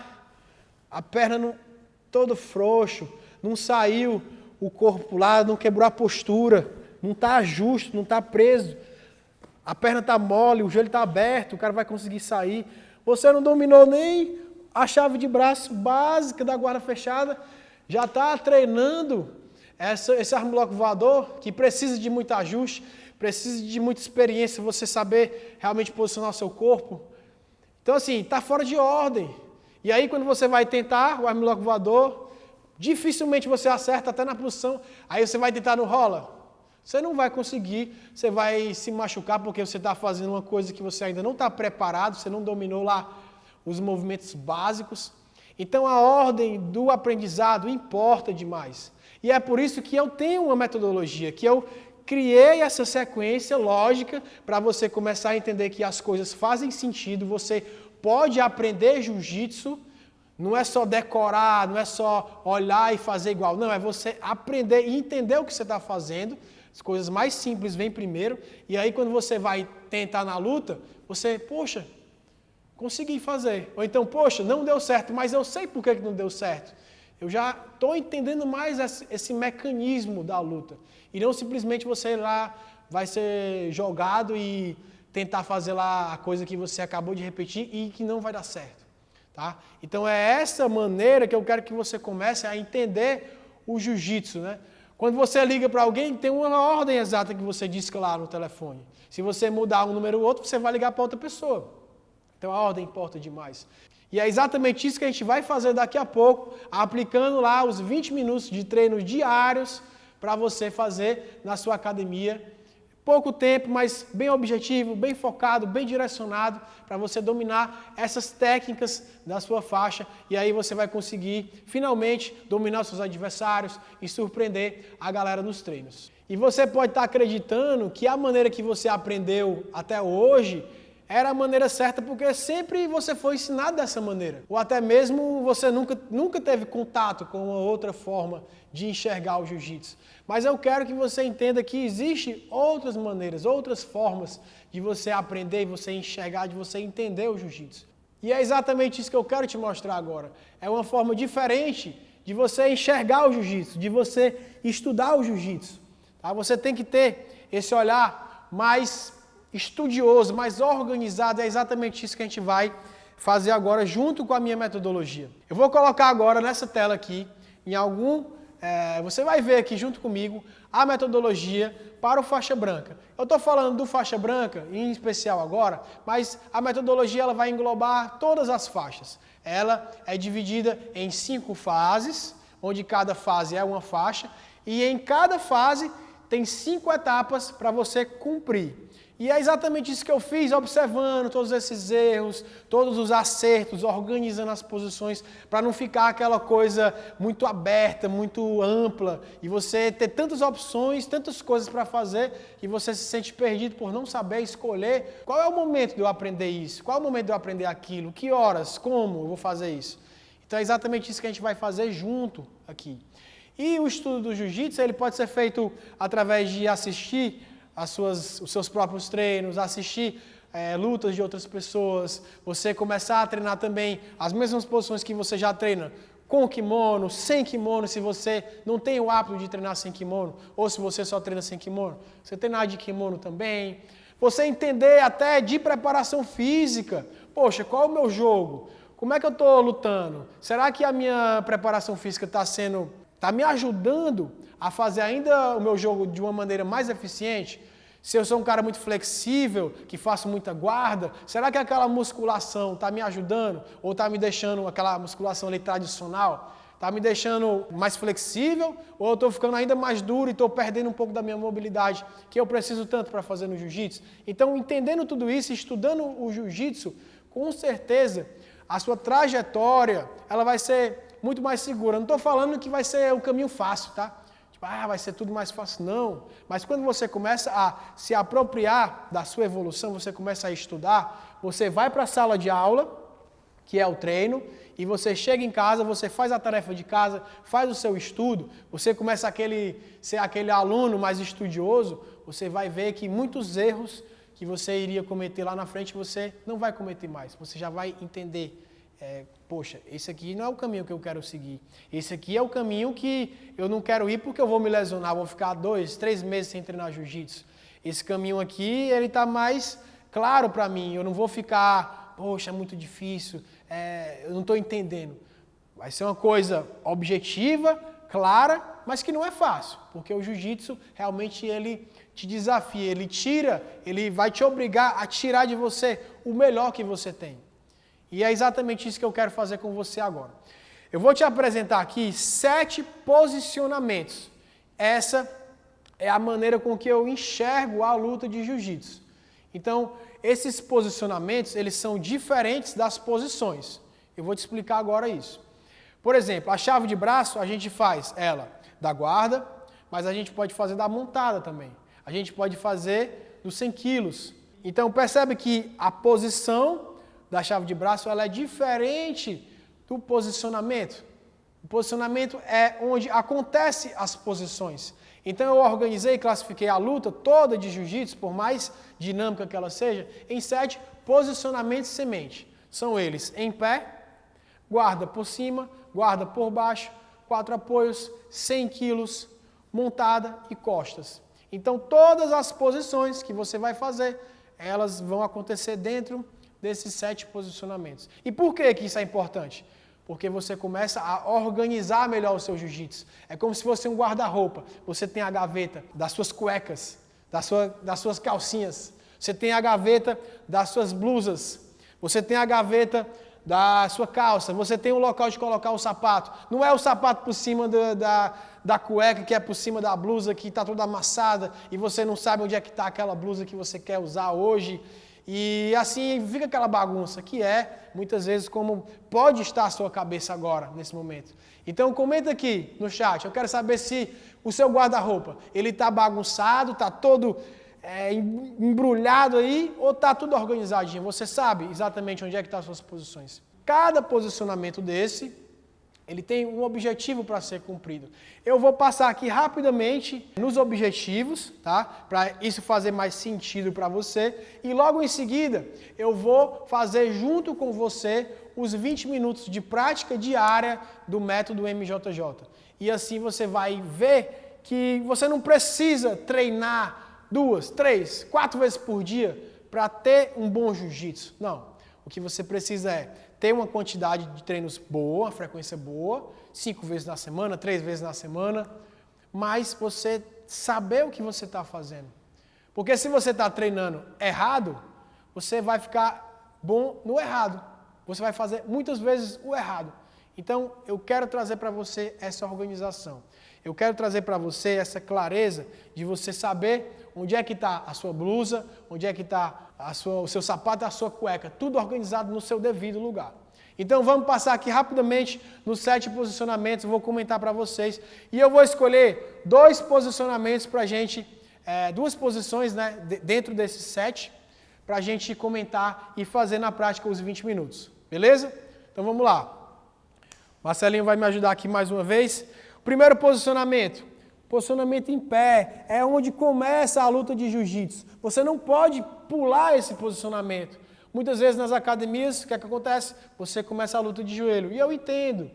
F: a perna todo frouxo, não saiu o corpo lá, não quebrou a postura, não está justo, não está preso. A perna está mole, o joelho está aberto, o cara vai conseguir sair. Você não dominou nem a chave de braço básica da guarda fechada, já está treinando esse armlock voador, que precisa de muito ajuste, precisa de muita experiência, você saber realmente posicionar o seu corpo. Então, assim, está fora de ordem. E aí, quando você vai tentar o armlock voador, dificilmente você acerta até na posição. Aí você vai tentar no rola. Você não vai conseguir, você vai se machucar porque você está fazendo uma coisa que você ainda não está preparado, você não dominou lá os movimentos básicos. Então, a ordem do aprendizado importa demais. E é por isso que eu tenho uma metodologia, que eu criei essa sequência lógica para você começar a entender que as coisas fazem sentido, você pode aprender jiu-jitsu, não é só decorar, não é só olhar e fazer igual, não, é você aprender e entender o que você está fazendo, As coisas mais simples vêm primeiro, e aí quando você vai tentar na luta, você, poxa, consegui fazer. Ou então, poxa, não deu certo, mas eu sei por que não deu certo. Eu já estou entendendo mais esse mecanismo da luta. E não simplesmente você lá vai ser jogado e tentar fazer lá a coisa que você acabou de repetir e que não vai dar certo. Tá? Então é essa maneira que eu quero que você comece a entender o jiu-jitsu, né? Quando você liga para alguém, tem uma ordem exata que você diz lá no telefone. Se você mudar um número ou outro, você vai ligar para outra pessoa. Então a ordem importa demais. E é exatamente isso que a gente vai fazer daqui a pouco, aplicando lá os 20 minutos de treinos diários para você fazer na sua academia. Pouco tempo, mas bem objetivo, bem focado, bem direcionado para você dominar essas técnicas da sua faixa e aí você vai conseguir finalmente dominar os seus adversários e surpreender a galera nos treinos. E você pode estar acreditando que a maneira que você aprendeu até hoje era a maneira certa porque sempre você foi ensinado dessa maneira. Ou até mesmo você nunca teve contato com uma outra forma de enxergar o jiu-jitsu. Mas eu quero que você entenda que existem outras maneiras, outras formas de você aprender, de você enxergar, de você entender o jiu-jitsu. E é exatamente isso que eu quero te mostrar agora. É uma forma diferente de você enxergar o jiu-jitsu, de você estudar o jiu-jitsu. Tá? Você tem que ter esse olhar mais estudioso, mais organizado, é exatamente isso que a gente vai fazer agora junto com a minha metodologia. Eu vou colocar agora nessa tela aqui, você vai ver aqui junto comigo a metodologia para o faixa branca. Eu estou falando do faixa branca em especial agora, mas a metodologia ela vai englobar todas as faixas. Ela é dividida em 5 fases, onde cada fase é uma faixa, e em cada fase tem 5 etapas para você cumprir. E é exatamente isso que eu fiz, observando todos esses erros, todos os acertos, organizando as posições, para não ficar aquela coisa muito aberta, muito ampla, e você ter tantas opções, tantas coisas para fazer, que você se sente perdido por não saber escolher qual é o momento de eu aprender isso, qual é o momento de eu aprender aquilo, que horas, como eu vou fazer isso. Então é exatamente isso que a gente vai fazer junto aqui. E o estudo do jiu-jitsu, ele pode ser feito através de assistir os seus próprios treinos, assistir lutas de outras pessoas, você começar a treinar também as mesmas posições que você já treina com kimono, sem kimono, se você não tem o hábito de treinar sem kimono, ou se você só treina sem kimono, você treinar de kimono também. Você entender até de preparação física, poxa, qual é o meu jogo? Como é que eu estou lutando? Será que a minha preparação física está me ajudando a fazer ainda o meu jogo de uma maneira mais eficiente? Se eu sou um cara muito flexível, que faço muita guarda, será que aquela musculação está me ajudando? Ou está me deixando aquela musculação ali tradicional? Está me deixando mais flexível? Ou eu estou ficando ainda mais duro e estou perdendo um pouco da minha mobilidade, que eu preciso tanto para fazer no jiu-jitsu? Então, entendendo tudo isso, estudando o jiu-jitsu, com certeza, a sua trajetória ela vai ser muito mais segura. Não estou falando que vai ser um caminho fácil, tá? Vai ser tudo mais fácil, não. Mas quando você começa a se apropriar da sua evolução, você começa a estudar, você vai para a sala de aula, que é o treino, e você chega em casa, você faz a tarefa de casa, faz o seu estudo, você começa a ser aquele aluno mais estudioso, você vai ver que muitos erros que você iria cometer lá na frente, você não vai cometer mais. Você já vai entender. Poxa, esse aqui não é o caminho que eu quero seguir. Esse aqui é o caminho que eu não quero ir porque eu vou me lesionar, vou ficar 2, 3 meses sem treinar jiu-jitsu. Esse caminho aqui, ele está mais claro para mim. Eu não vou ficar, poxa, é muito difícil, eu não estou entendendo. Vai ser uma coisa objetiva, clara, mas que não é fácil. Porque o jiu-jitsu realmente ele te desafia, ele vai te obrigar a tirar de você o melhor que você tem. E é exatamente isso que eu quero fazer com você agora. Eu vou te apresentar aqui 7 posicionamentos. Essa é a maneira com que eu enxergo a luta de jiu-jitsu. Então, esses posicionamentos, eles são diferentes das posições. Eu vou te explicar agora isso. Por exemplo, a chave de braço, a gente faz ela da guarda, mas a gente pode fazer da montada também. A gente pode fazer dos 100 quilos. Então, percebe que a posição da chave de braço ela é diferente do posicionamento. O posicionamento é onde acontecem as posições. Então eu organizei e classifiquei a luta toda de jiu-jitsu, por mais dinâmica que ela seja, em 7 posicionamentos semente. São eles em pé, guarda por cima, guarda por baixo, 4 apoios, 100 quilos, montada e costas. Então todas as posições que você vai fazer, elas vão acontecer dentro desses 7 posicionamentos. E por que isso é importante? Porque você começa a organizar melhor o seu jiu-jitsu. É como se fosse um guarda-roupa. Você tem a gaveta das suas cuecas, das suas calcinhas. Você tem a gaveta das suas blusas. Você tem a gaveta da sua calça. Você tem um local de colocar o sapato. Não é o sapato por cima da cueca, que é por cima da blusa, que está toda amassada, e você não sabe onde é que está aquela blusa que você quer usar hoje. E assim fica aquela bagunça, que é, muitas vezes, como pode estar a sua cabeça agora, nesse momento. Então comenta aqui no chat, eu quero saber se o seu guarda-roupa, ele está bagunçado, está todo embrulhado aí, ou está tudo organizadinho. Você sabe exatamente onde é que estão as suas posições. Cada posicionamento desse, ele tem um objetivo para ser cumprido. Eu vou passar aqui rapidamente nos objetivos, tá? Para isso fazer mais sentido para você. E logo em seguida, eu vou fazer junto com você os 20 minutos de prática diária do método MJJ. E assim você vai ver que você não precisa treinar 2, 3, 4 vezes por dia para ter um bom jiu-jitsu. Não. O que você precisa é ter uma quantidade de treinos boa, uma frequência boa, 5 vezes na semana, 3 vezes na semana, mas você saber o que você está fazendo. Porque se você está treinando errado, você vai ficar bom no errado. Você vai fazer muitas vezes o errado. Então, eu quero trazer para você essa organização. Eu quero trazer para você essa clareza de você saber onde é que está a sua blusa, onde é que está o seu sapato e a sua cueca, tudo organizado no seu devido lugar. Então vamos passar aqui rapidamente nos 7 posicionamentos, vou comentar para vocês, e eu vou escolher 2 posicionamentos para a gente, 2 posições, né, dentro desses 7, para a gente comentar e fazer na prática os 20 minutos, beleza? Então vamos lá. Marcelinho vai me ajudar aqui mais uma vez. Primeiro posicionamento em pé, é onde começa a luta de jiu-jitsu. Você não pode pular esse posicionamento. Muitas vezes nas academias, o que é que acontece? Você começa a luta de joelho. E eu entendo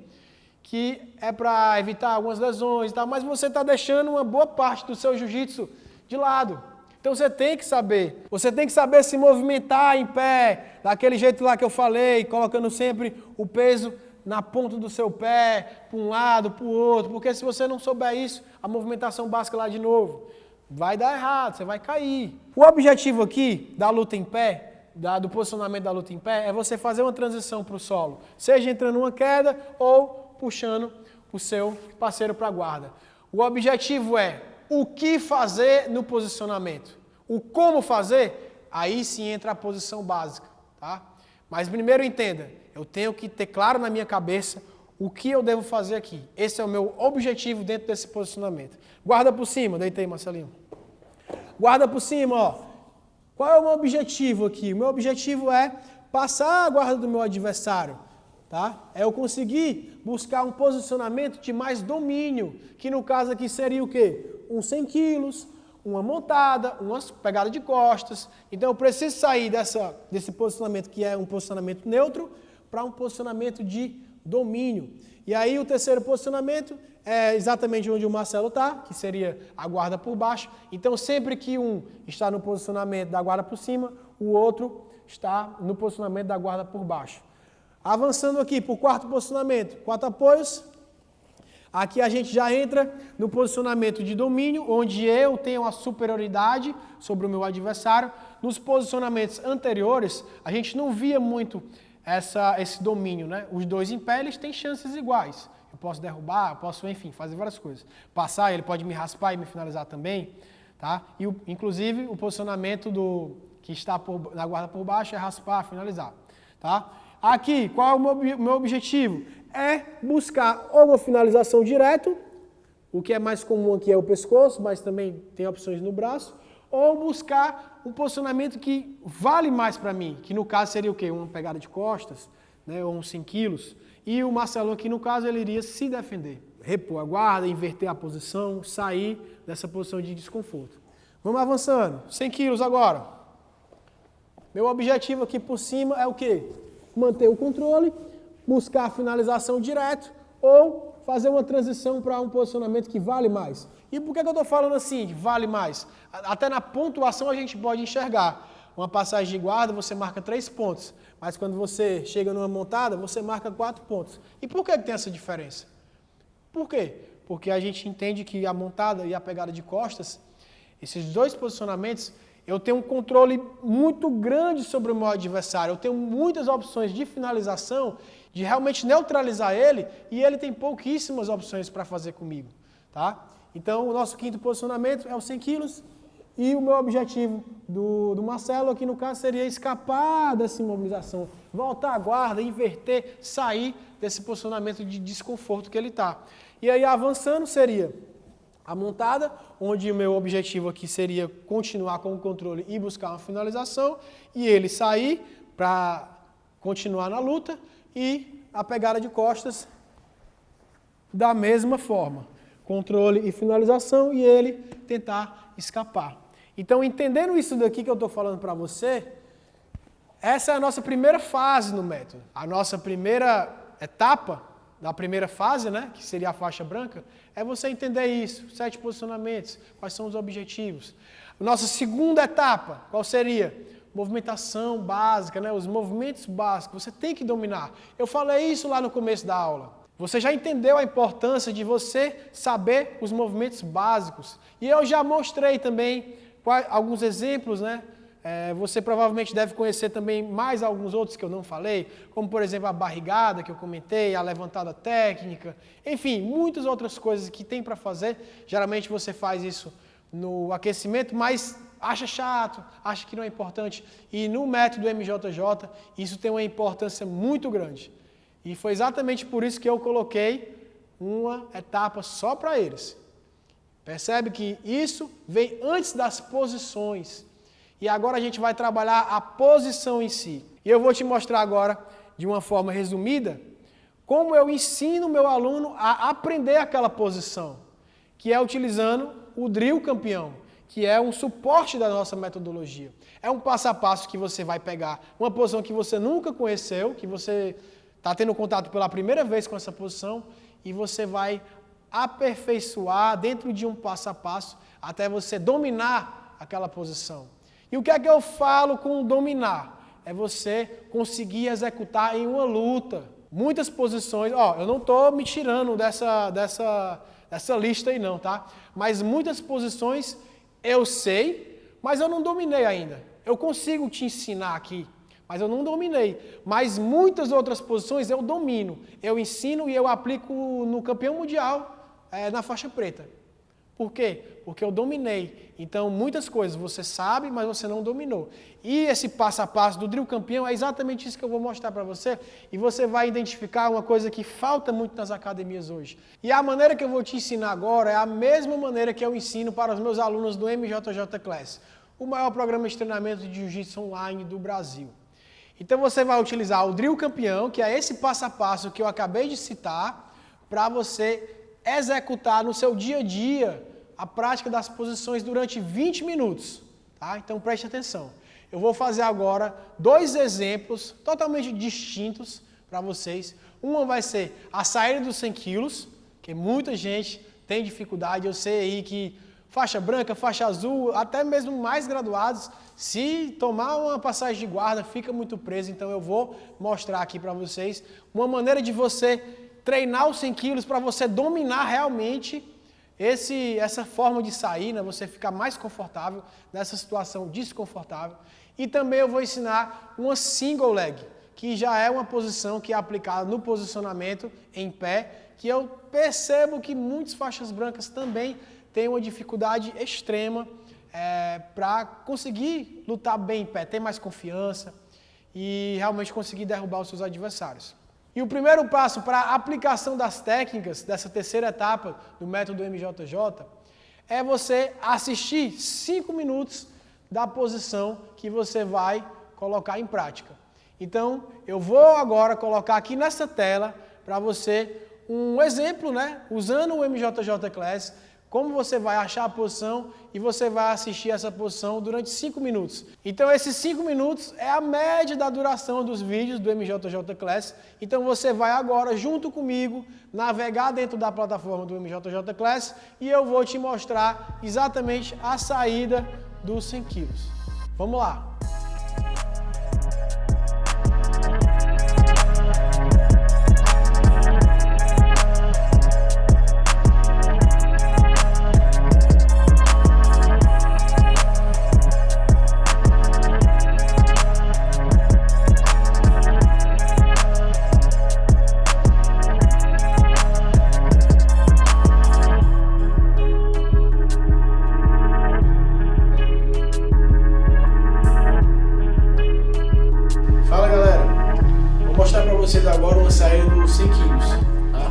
F: que é para evitar algumas lesões e tal, mas você está deixando uma boa parte do seu jiu-jitsu de lado. Então você tem que saber se movimentar em pé, daquele jeito lá que eu falei, colocando sempre o peso na ponta do seu pé, para um lado, para o outro, porque se você não souber isso, a movimentação básica lá de novo, vai dar errado, você vai cair. O objetivo aqui da luta em pé, do posicionamento da luta em pé, é você fazer uma transição para o solo, seja entrando numa queda ou puxando o seu parceiro para a guarda. O objetivo é o que fazer no posicionamento. O como fazer, aí sim entra a posição básica, tá? Mas primeiro entenda, eu tenho que ter claro na minha cabeça o que eu devo fazer aqui. Esse é o meu objetivo dentro desse posicionamento. Guarda por cima, deitei, Marcelinho. Guarda por cima, ó. Qual é o meu objetivo aqui? O meu objetivo é passar a guarda do meu adversário, tá? É eu conseguir buscar um posicionamento de mais domínio, que no caso aqui seria o quê? Uns 100 quilos, uma montada, uma pegada de costas. Então eu preciso sair desse posicionamento que é um posicionamento neutro para um posicionamento de domínio. E aí o terceiro posicionamento é exatamente onde o Marcelo está, que seria a guarda por baixo. Então sempre que um está no posicionamento da guarda por cima, o outro está no posicionamento da guarda por baixo. Avançando aqui para o quarto posicionamento, 4 apoios. Aqui a gente já entra no posicionamento de domínio, onde eu tenho a superioridade sobre o meu adversário. Nos posicionamentos anteriores, a gente não via muito esse domínio, né? Os dois em pé, eles têm chances iguais. Eu posso derrubar, eu posso, enfim, fazer várias coisas. Passar, ele pode me raspar e me finalizar também, tá? E, inclusive, o posicionamento que está na guarda por baixo é raspar, finalizar, tá? Aqui, qual é o meu objetivo? É buscar ou uma finalização direto, o que é mais comum aqui é o pescoço, mas também tem opções no braço, ou buscar um posicionamento que vale mais para mim, que no caso seria o quê? Uma pegada de costas, né, ou uns 100 quilos, e o Marcelo aqui no caso ele iria se defender. repor a guarda, inverter a posição, sair dessa posição de desconforto. Vamos avançando. 100 quilos agora. Meu objetivo aqui por cima é o quê? Manter o controle, buscar a finalização direto ou fazer uma transição para um posicionamento que vale mais. E por que eu estou falando assim, vale mais? Até na pontuação a gente pode enxergar. Uma passagem de guarda você marca 3 pontos, mas quando você chega numa montada, você marca 4 pontos. E por que tem essa diferença? Por quê? Porque a gente entende que a montada e a pegada de costas, esses dois posicionamentos, eu tenho um controle muito grande sobre o meu adversário, eu tenho muitas opções de finalização, de realmente neutralizar ele, e ele tem pouquíssimas opções para fazer comigo, tá? Então, o nosso quinto posicionamento é os 100 quilos, e o meu objetivo do Marcelo aqui no caso seria escapar dessa imobilização, voltar a guarda, inverter, sair desse posicionamento de desconforto que ele está. E aí, avançando, seria a montada, onde o meu objetivo aqui seria continuar com o controle e buscar uma finalização, e ele sair para continuar na luta, e a pegada de costas da mesma forma. Controle e finalização, e ele tentar escapar. Então, entendendo isso daqui que eu estou falando para você, essa é a nossa primeira fase no método. A nossa primeira etapa da primeira fase, né, que seria a faixa branca, é você entender isso, 7 posicionamentos, quais são os objetivos. Nossa segunda etapa, qual seria? Movimentação básica, né, os movimentos básicos, você tem que dominar. Eu falei isso lá no começo da aula. Você já entendeu a importância de você saber os movimentos básicos. E eu já mostrei também alguns exemplos, né? Você provavelmente deve conhecer também mais alguns outros que eu não falei, como por exemplo a barrigada que eu comentei, a levantada técnica, enfim, muitas outras coisas que tem para fazer. Geralmente você faz isso no aquecimento, mas acha chato, acha que não é importante. E no método MJJ isso tem uma importância muito grande. E foi exatamente por isso que eu coloquei uma etapa só para eles. Percebe que isso vem antes das posições. E agora a gente vai trabalhar a posição em si. E eu vou te mostrar agora, de uma forma resumida, como eu ensino o meu aluno a aprender aquela posição, que é utilizando o drill campeão, que é um suporte da nossa metodologia. É um passo a passo que você vai pegar uma posição que você nunca conheceu, que você está tendo contato pela primeira vez com essa posição, e você vai aperfeiçoar dentro de um passo a passo até você dominar aquela posição. E o que é que eu falo com dominar? É você conseguir executar em uma luta. Muitas posições, eu não estou me tirando dessa lista aí não, tá? Mas muitas posições eu sei, mas eu não dominei ainda. Eu consigo te ensinar aqui, mas eu não dominei. Mas muitas outras posições eu domino. Eu ensino e eu aplico no campeão mundial, na faixa preta. Por quê? Porque eu dominei. Então, muitas coisas você sabe, mas você não dominou. E esse passo a passo do drill campeão é exatamente isso que eu vou mostrar para você. E você vai identificar uma coisa que falta muito nas academias hoje. E a maneira que eu vou te ensinar agora é a mesma maneira que eu ensino para os meus alunos do MJJ Class, o maior programa de treinamento de jiu-jitsu online do Brasil. Então, você vai utilizar o drill campeão, que é esse passo a passo que eu acabei de citar, para você executar no seu dia a dia a prática das posições durante 20 minutos, tá? Então preste atenção. Eu vou fazer agora 2 exemplos totalmente distintos para vocês. Uma vai ser a saída dos 100 quilos, que muita gente tem dificuldade. Eu sei aí que faixa branca, faixa azul, até mesmo mais graduados, se tomar uma passagem de guarda, fica muito preso. Então eu vou mostrar aqui para vocês uma maneira de você treinar os 100 quilos para você dominar realmente essa forma de sair, né? Você ficar mais confortável nessa situação desconfortável. E também eu vou ensinar uma single leg, que já é uma posição que é aplicada no posicionamento em pé, que eu percebo que muitas faixas brancas também têm uma dificuldade extrema para conseguir lutar bem em pé, ter mais confiança e realmente conseguir derrubar os seus adversários. E o primeiro passo para a aplicação das técnicas dessa terceira etapa do método MJJ é você assistir 5 minutos da posição que você vai colocar em prática. Então, eu vou agora colocar aqui nessa tela para você um exemplo, né? Usando o MJJ Class, como você vai achar a posição e você vai assistir essa posição durante 5 minutos. Então esses 5 minutos é a média da duração dos vídeos do MJJ Class. Então você vai agora, junto comigo, navegar dentro da plataforma do MJJ Class e eu vou te mostrar exatamente a saída dos 100 quilos. Vamos lá! Vocês agora uma saída dos 100 quilos, tá?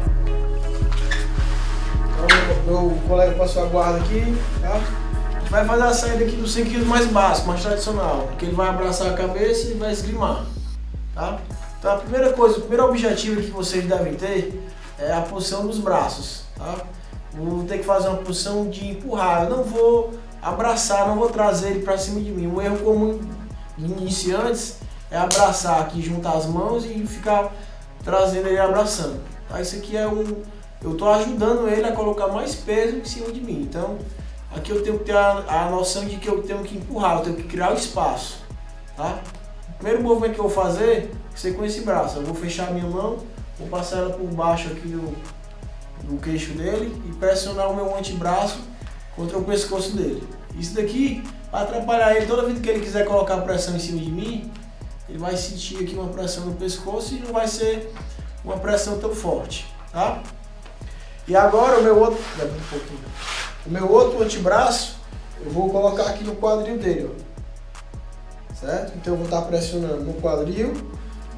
F: Então, meu colega passou a guarda aqui, tá? A gente vai fazer a saída aqui dos 100 quilos mais básico, mais tradicional, porque ele vai abraçar a cabeça e vai esgrimar, tá? Então a primeira coisa, o primeiro objetivo que vocês devem ter é a posição dos braços, tá? Vou ter que fazer uma posição de empurrar, eu não vou abraçar, não vou trazer ele para cima de mim. Um erro comum de iniciantes é abraçar aqui, juntar as mãos e ficar trazendo ele abraçando. Tá? Isso aqui é eu estou ajudando ele a colocar mais peso em cima de mim. Então, aqui eu tenho que ter a noção de que eu tenho que empurrar, eu tenho que criar o espaço. Tá? O primeiro movimento que eu vou fazer é ser com esse braço. Eu vou fechar a minha mão, vou passar ela por baixo aqui do queixo dele e pressionar o meu antebraço contra o pescoço dele. Isso daqui vai atrapalhar ele toda vez que ele quiser colocar pressão em cima de mim. Ele vai sentir aqui uma pressão no pescoço e não vai ser uma pressão tão forte, tá? E agora o meu outro antebraço, eu vou colocar aqui no quadril dele, ó. Certo? Então eu vou estar pressionando no quadril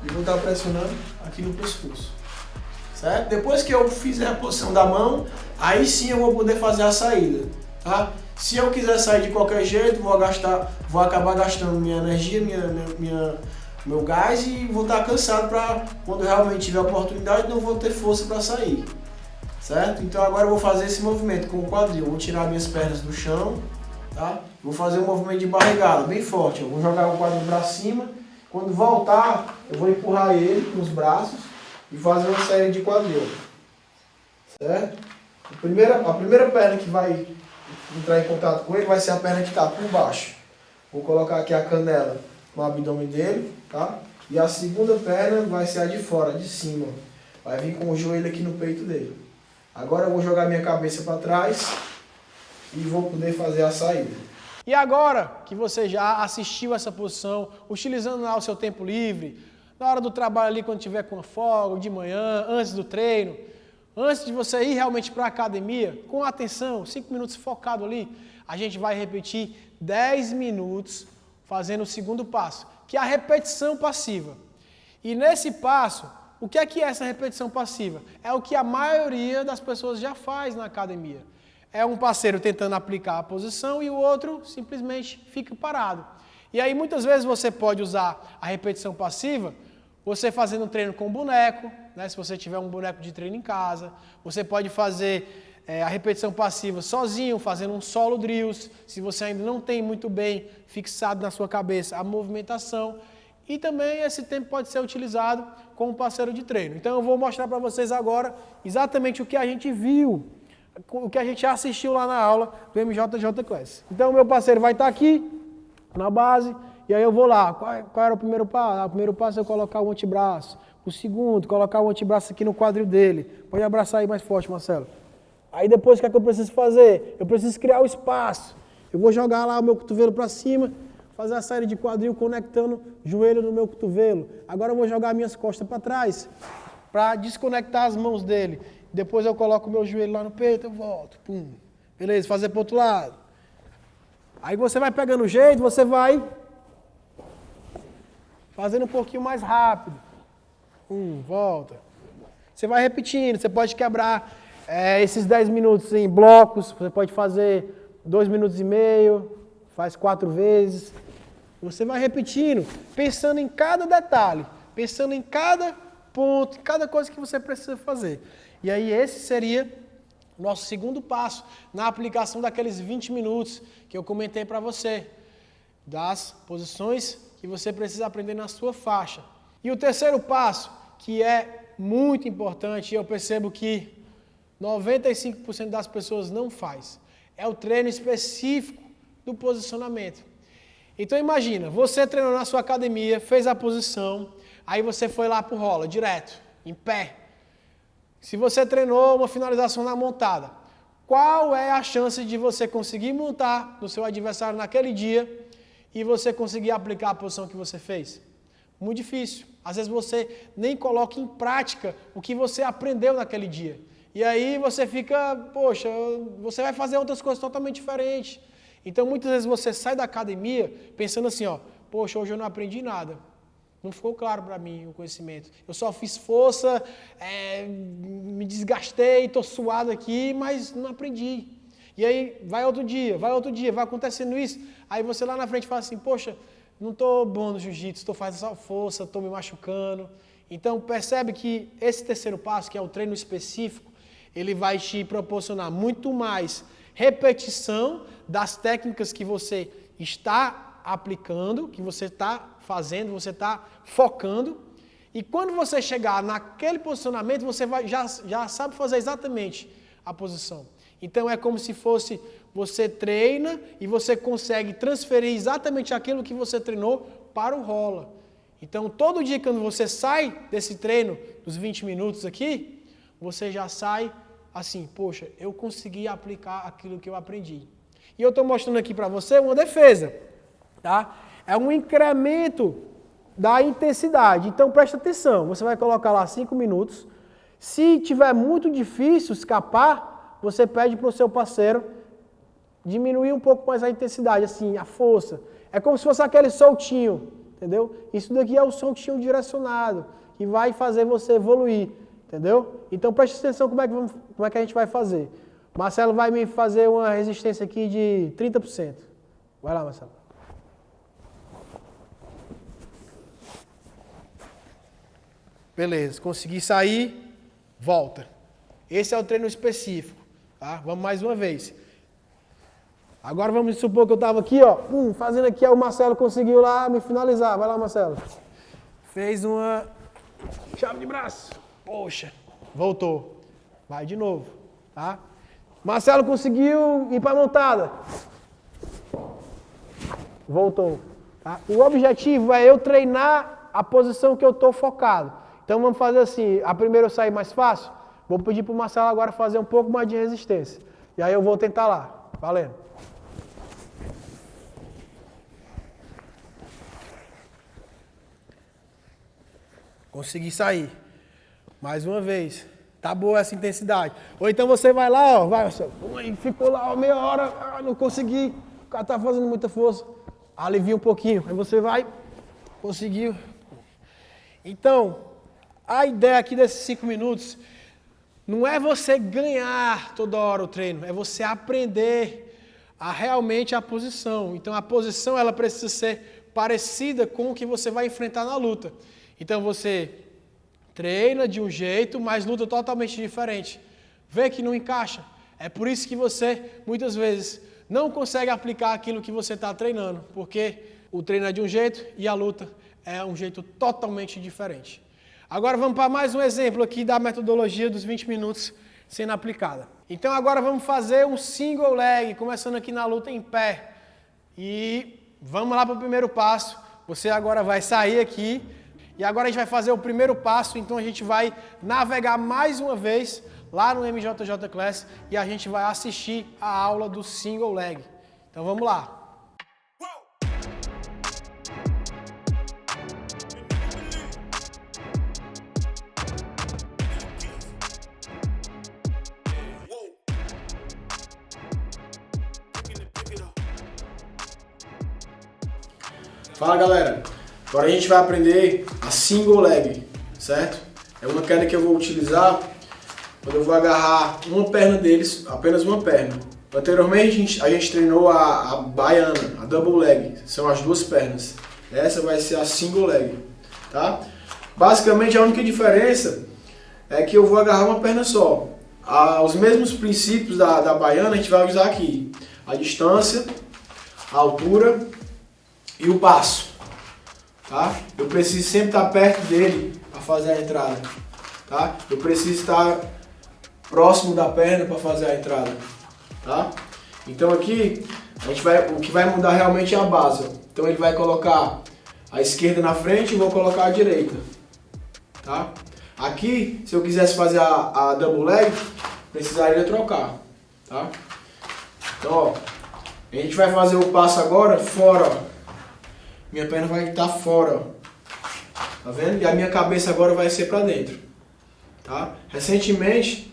F: e vou estar pressionando aqui no pescoço, certo? Depois que eu fizer a posição da mão, aí sim eu vou poder fazer a saída, tá? Se eu quiser sair de qualquer jeito, vou acabar gastando minha energia, meu gás e vou estar cansado para quando realmente tiver oportunidade não vou ter força para sair, certo? Então agora eu vou fazer esse movimento com o quadril, vou tirar minhas pernas do chão, tá? Vou fazer um movimento de barrigada bem forte, eu vou jogar o quadril para cima, quando voltar eu vou empurrar ele com os braços e fazer uma série de quadril, certo? A primeira perna que vai entrar em contato com ele vai ser a perna que está por baixo. Vou colocar aqui a canela no abdômen dele, tá? E a segunda perna vai ser a de fora, de cima. Vai vir com o joelho aqui no peito dele. Agora eu vou jogar minha cabeça para trás e vou poder fazer a saída. E agora que você já assistiu essa posição, utilizando lá o seu tempo livre, na hora do trabalho ali, quando tiver com folga, de manhã, antes do treino, antes de você ir realmente para a academia, com atenção, 5 minutos focado ali, a gente vai repetir 10 minutos fazendo o segundo passo, que é a repetição passiva. E nesse passo, o que é essa repetição passiva? É o que a maioria das pessoas já faz na academia. É um parceiro tentando aplicar a posição e o outro simplesmente fica parado. E aí muitas vezes você pode usar a repetição passiva, você fazendo um treino com boneco, né? Se você tiver um boneco de treino em casa, você pode fazer a repetição passiva sozinho, fazendo um solo drills, se você ainda não tem muito bem fixado na sua cabeça a movimentação. E também esse tempo pode ser utilizado como parceiro de treino. Então eu vou mostrar para vocês agora exatamente o que a gente viu, o que a gente assistiu lá na aula do MJJ Class. Então o meu parceiro vai estar aqui na base, e aí eu vou lá. Qual era o primeiro passo? O primeiro passo é eu colocar o antebraço. O segundo, colocar o antebraço aqui no quadril dele. Pode abraçar aí mais forte, Marcelo. Aí depois, o que é que eu preciso fazer? Eu preciso criar o espaço. Eu vou jogar lá o meu cotovelo para cima, fazer a saída de quadril conectando o joelho no meu cotovelo. Agora eu vou jogar minhas costas para trás, para desconectar as mãos dele. Depois eu coloco o meu joelho lá no peito, eu volto. Pum. Beleza, fazer para o outro lado. Aí você vai pegando o jeito, você vai fazendo um pouquinho mais rápido. Volta. Você vai repetindo, você pode quebrar esses 10 minutos em blocos, você pode fazer 2 minutos e meio, faz 4 vezes. Você vai repetindo, pensando em cada detalhe, pensando em cada ponto, em cada coisa que você precisa fazer. E aí esse seria o nosso segundo passo na aplicação daqueles 20 minutos que eu comentei para você, das posições que você precisa aprender na sua faixa. E o terceiro passo, que é muito importante, e eu percebo que 95% das pessoas não faz, é o treino específico do posicionamento. Então imagina, você treinou na sua academia, fez a posição, aí você foi lá pro rola, direto, em pé. Se você treinou uma finalização na montada, qual é a chance de você conseguir montar no seu adversário naquele dia e você conseguir aplicar a posição que você fez? Muito difícil. Às vezes você nem coloca em prática o que você aprendeu naquele dia. E aí você fica, poxa, você vai fazer outras coisas totalmente diferentes. Então muitas vezes você sai da academia pensando assim, ó, poxa, hoje eu não aprendi nada. Não ficou claro para mim o conhecimento. Eu só fiz força, me desgastei, estou suado aqui, mas não aprendi. E aí vai outro dia, vai acontecendo isso. Aí você lá na frente fala assim, poxa, não estou bom no jiu-jitsu, estou fazendo só força, estou me machucando. Então percebe que esse terceiro passo, que é o treino específico, ele vai te proporcionar muito mais repetição das técnicas que você está aplicando, que você está fazendo, você está focando. E quando você chegar naquele posicionamento, você já sabe fazer exatamente a posição. Então é como se fosse, você treina e você consegue transferir exatamente aquilo que você treinou para o rola. Então todo dia quando você sai desse treino, dos 20 minutos aqui, você já sai assim, poxa, eu consegui aplicar aquilo que eu aprendi. E eu estou mostrando aqui para você uma defesa, tá? É um incremento da intensidade. Então presta atenção, você vai colocar lá 5 minutos. Se tiver muito difícil escapar, você pede para o seu parceiro diminuir um pouco mais a intensidade, assim, a força. É como se fosse aquele soltinho, entendeu? Isso daqui é o soltinho direcionado, que vai fazer você evoluir, entendeu? Então preste atenção como é que a gente vai fazer. Marcelo vai me fazer uma resistência aqui de 30%. Vai lá, Marcelo. Beleza, consegui sair, volta. Esse é o treino específico, tá? Vamos mais uma vez. Agora vamos supor que eu estava aqui, ó, fazendo aqui, o Marcelo conseguiu lá me finalizar. Vai lá, Marcelo. Fez uma chave de braço. Poxa, voltou. Vai de novo, tá? Marcelo conseguiu ir para a montada. Voltou. Tá? O objetivo é eu treinar a posição que eu estou focado. Então vamos fazer assim, a primeira eu sair mais fácil, vou pedir para o Marcelo agora fazer um pouco mais de resistência. E aí eu vou tentar lá. Valendo. Consegui sair. Mais uma vez. Tá boa essa intensidade. Ou então você vai lá, ó, vai, Marcelo. Ficou lá ó, meia hora, não consegui. O cara tá fazendo muita força. Alivia um pouquinho. Aí você vai, conseguiu. Então, a ideia aqui desses 5 minutos não é você ganhar toda hora o treino, é você aprender realmente a posição. Então, a posição ela precisa ser parecida com o que você vai enfrentar na luta. Então, você treina de um jeito, mas luta totalmente diferente. Vê que não encaixa. É por isso que você, muitas vezes, não consegue aplicar aquilo que você está treinando, porque o treino é de um jeito e a luta é um jeito totalmente diferente. Agora vamos para mais um exemplo aqui da metodologia dos 20 minutos sendo aplicada. Então agora vamos fazer um single leg, começando aqui na luta em pé. E vamos lá para o primeiro passo. Você agora vai sair aqui e agora a gente vai fazer o primeiro passo, então a gente vai navegar mais uma vez lá no MJJ Class e a gente vai assistir a aula do single leg. Então vamos lá. Fala galera, agora a gente vai aprender a single leg, certo? É uma queda que eu vou utilizar quando eu vou agarrar uma perna deles, apenas uma perna. Anteriormente a gente treinou a baiana, a double leg, são as duas pernas. Essa vai ser a single leg, tá? Basicamente a única diferença é que eu vou agarrar uma perna só. Os mesmos princípios da baiana a gente vai usar aqui. A distância, a altura e o passo. Tá? Eu preciso sempre estar perto dele para fazer a entrada. Tá? Eu preciso estar próximo da perna para fazer a entrada. Tá? Então aqui o que vai mudar realmente é a base. Então ele vai colocar a esquerda na frente e vou colocar a direita. Tá? Aqui, se eu quisesse fazer a double leg, precisaria trocar. Tá? Então, ó, a gente vai fazer o passo agora fora. Ó. Minha perna vai estar fora. Ó. Tá vendo? E a minha cabeça agora vai ser para dentro. Tá? Recentemente,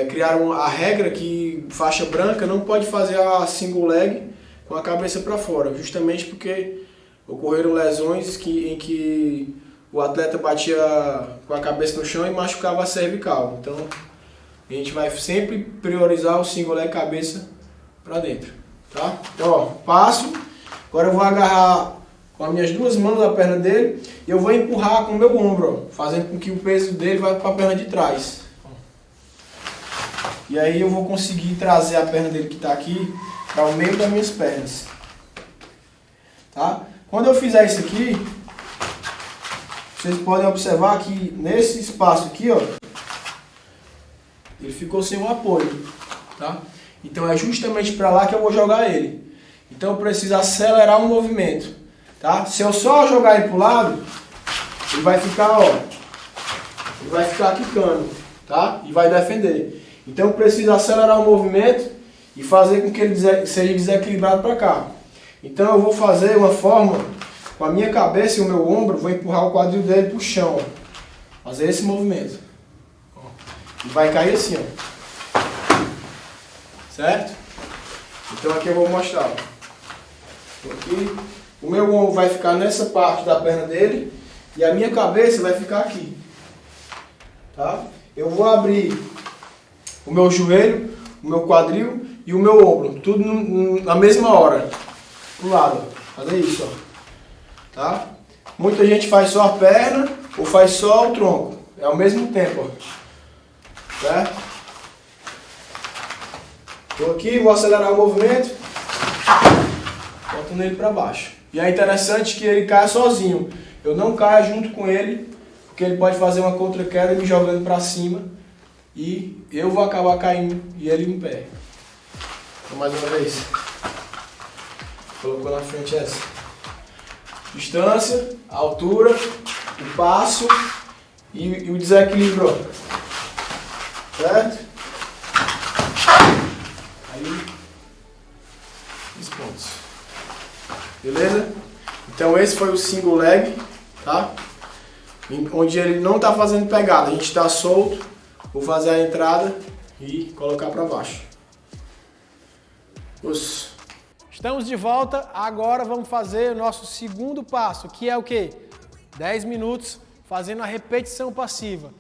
F: criaram a regra que faixa branca não pode fazer a single leg com a cabeça para fora, justamente porque ocorreram lesões em que o atleta batia com a cabeça no chão e machucava a cervical. Então, a gente vai sempre priorizar o single leg cabeça para dentro, tá? Então, ó, passo. Agora eu vou agarrar com as minhas duas mãos na perna dele e eu vou empurrar com o meu ombro, ó, fazendo com que o peso dele vá para a perna de trás. E aí eu vou conseguir trazer a perna dele que está aqui para o meio das minhas pernas. Tá? Quando eu fizer isso aqui, vocês podem observar que nesse espaço aqui, ó, ele ficou sem o apoio. Tá? Então é justamente para lá que eu vou jogar ele. Então eu preciso acelerar o movimento. Tá? Se eu só jogar ele para o lado, ele vai ficar, ó, ele vai ficar quicando, tá? E vai defender. Então eu preciso acelerar o movimento e fazer com que ele seja desequilibrado para cá. Então eu vou fazer uma forma, com a minha cabeça e o meu ombro, vou empurrar o quadril dele para o chão. Ó. Fazer esse movimento. Ó. E vai cair assim, ó. Certo? Então aqui eu vou mostrar. Ó. Aqui, o meu ombro vai ficar nessa parte da perna dele e a minha cabeça vai ficar aqui. Tá? Eu vou abrir o meu joelho, o meu quadril e o meu ombro, tudo na mesma hora, pro lado, fazer isso, ó. Tá? Muita gente faz só a perna ou faz só o tronco, é ao mesmo tempo, ó. Certo? Tô aqui, vou acelerar o movimento, boto nele para baixo. E é interessante que ele caia sozinho, eu não caio junto com ele, porque ele pode fazer uma contra-queda me jogando para cima. E eu vou acabar caindo e ele em pé. Então, mais uma vez. Colocou na frente essa. Distância, altura, o passo e o desequilíbrio. Certo? Aí, os pontos. Beleza? Então esse foi o single leg, tá? Onde ele não está fazendo pegada, a gente está solto. Vou fazer a entrada e colocar para baixo. Estamos de volta, agora vamos fazer o nosso segundo passo, que é o quê? 10 minutos fazendo a repetição passiva.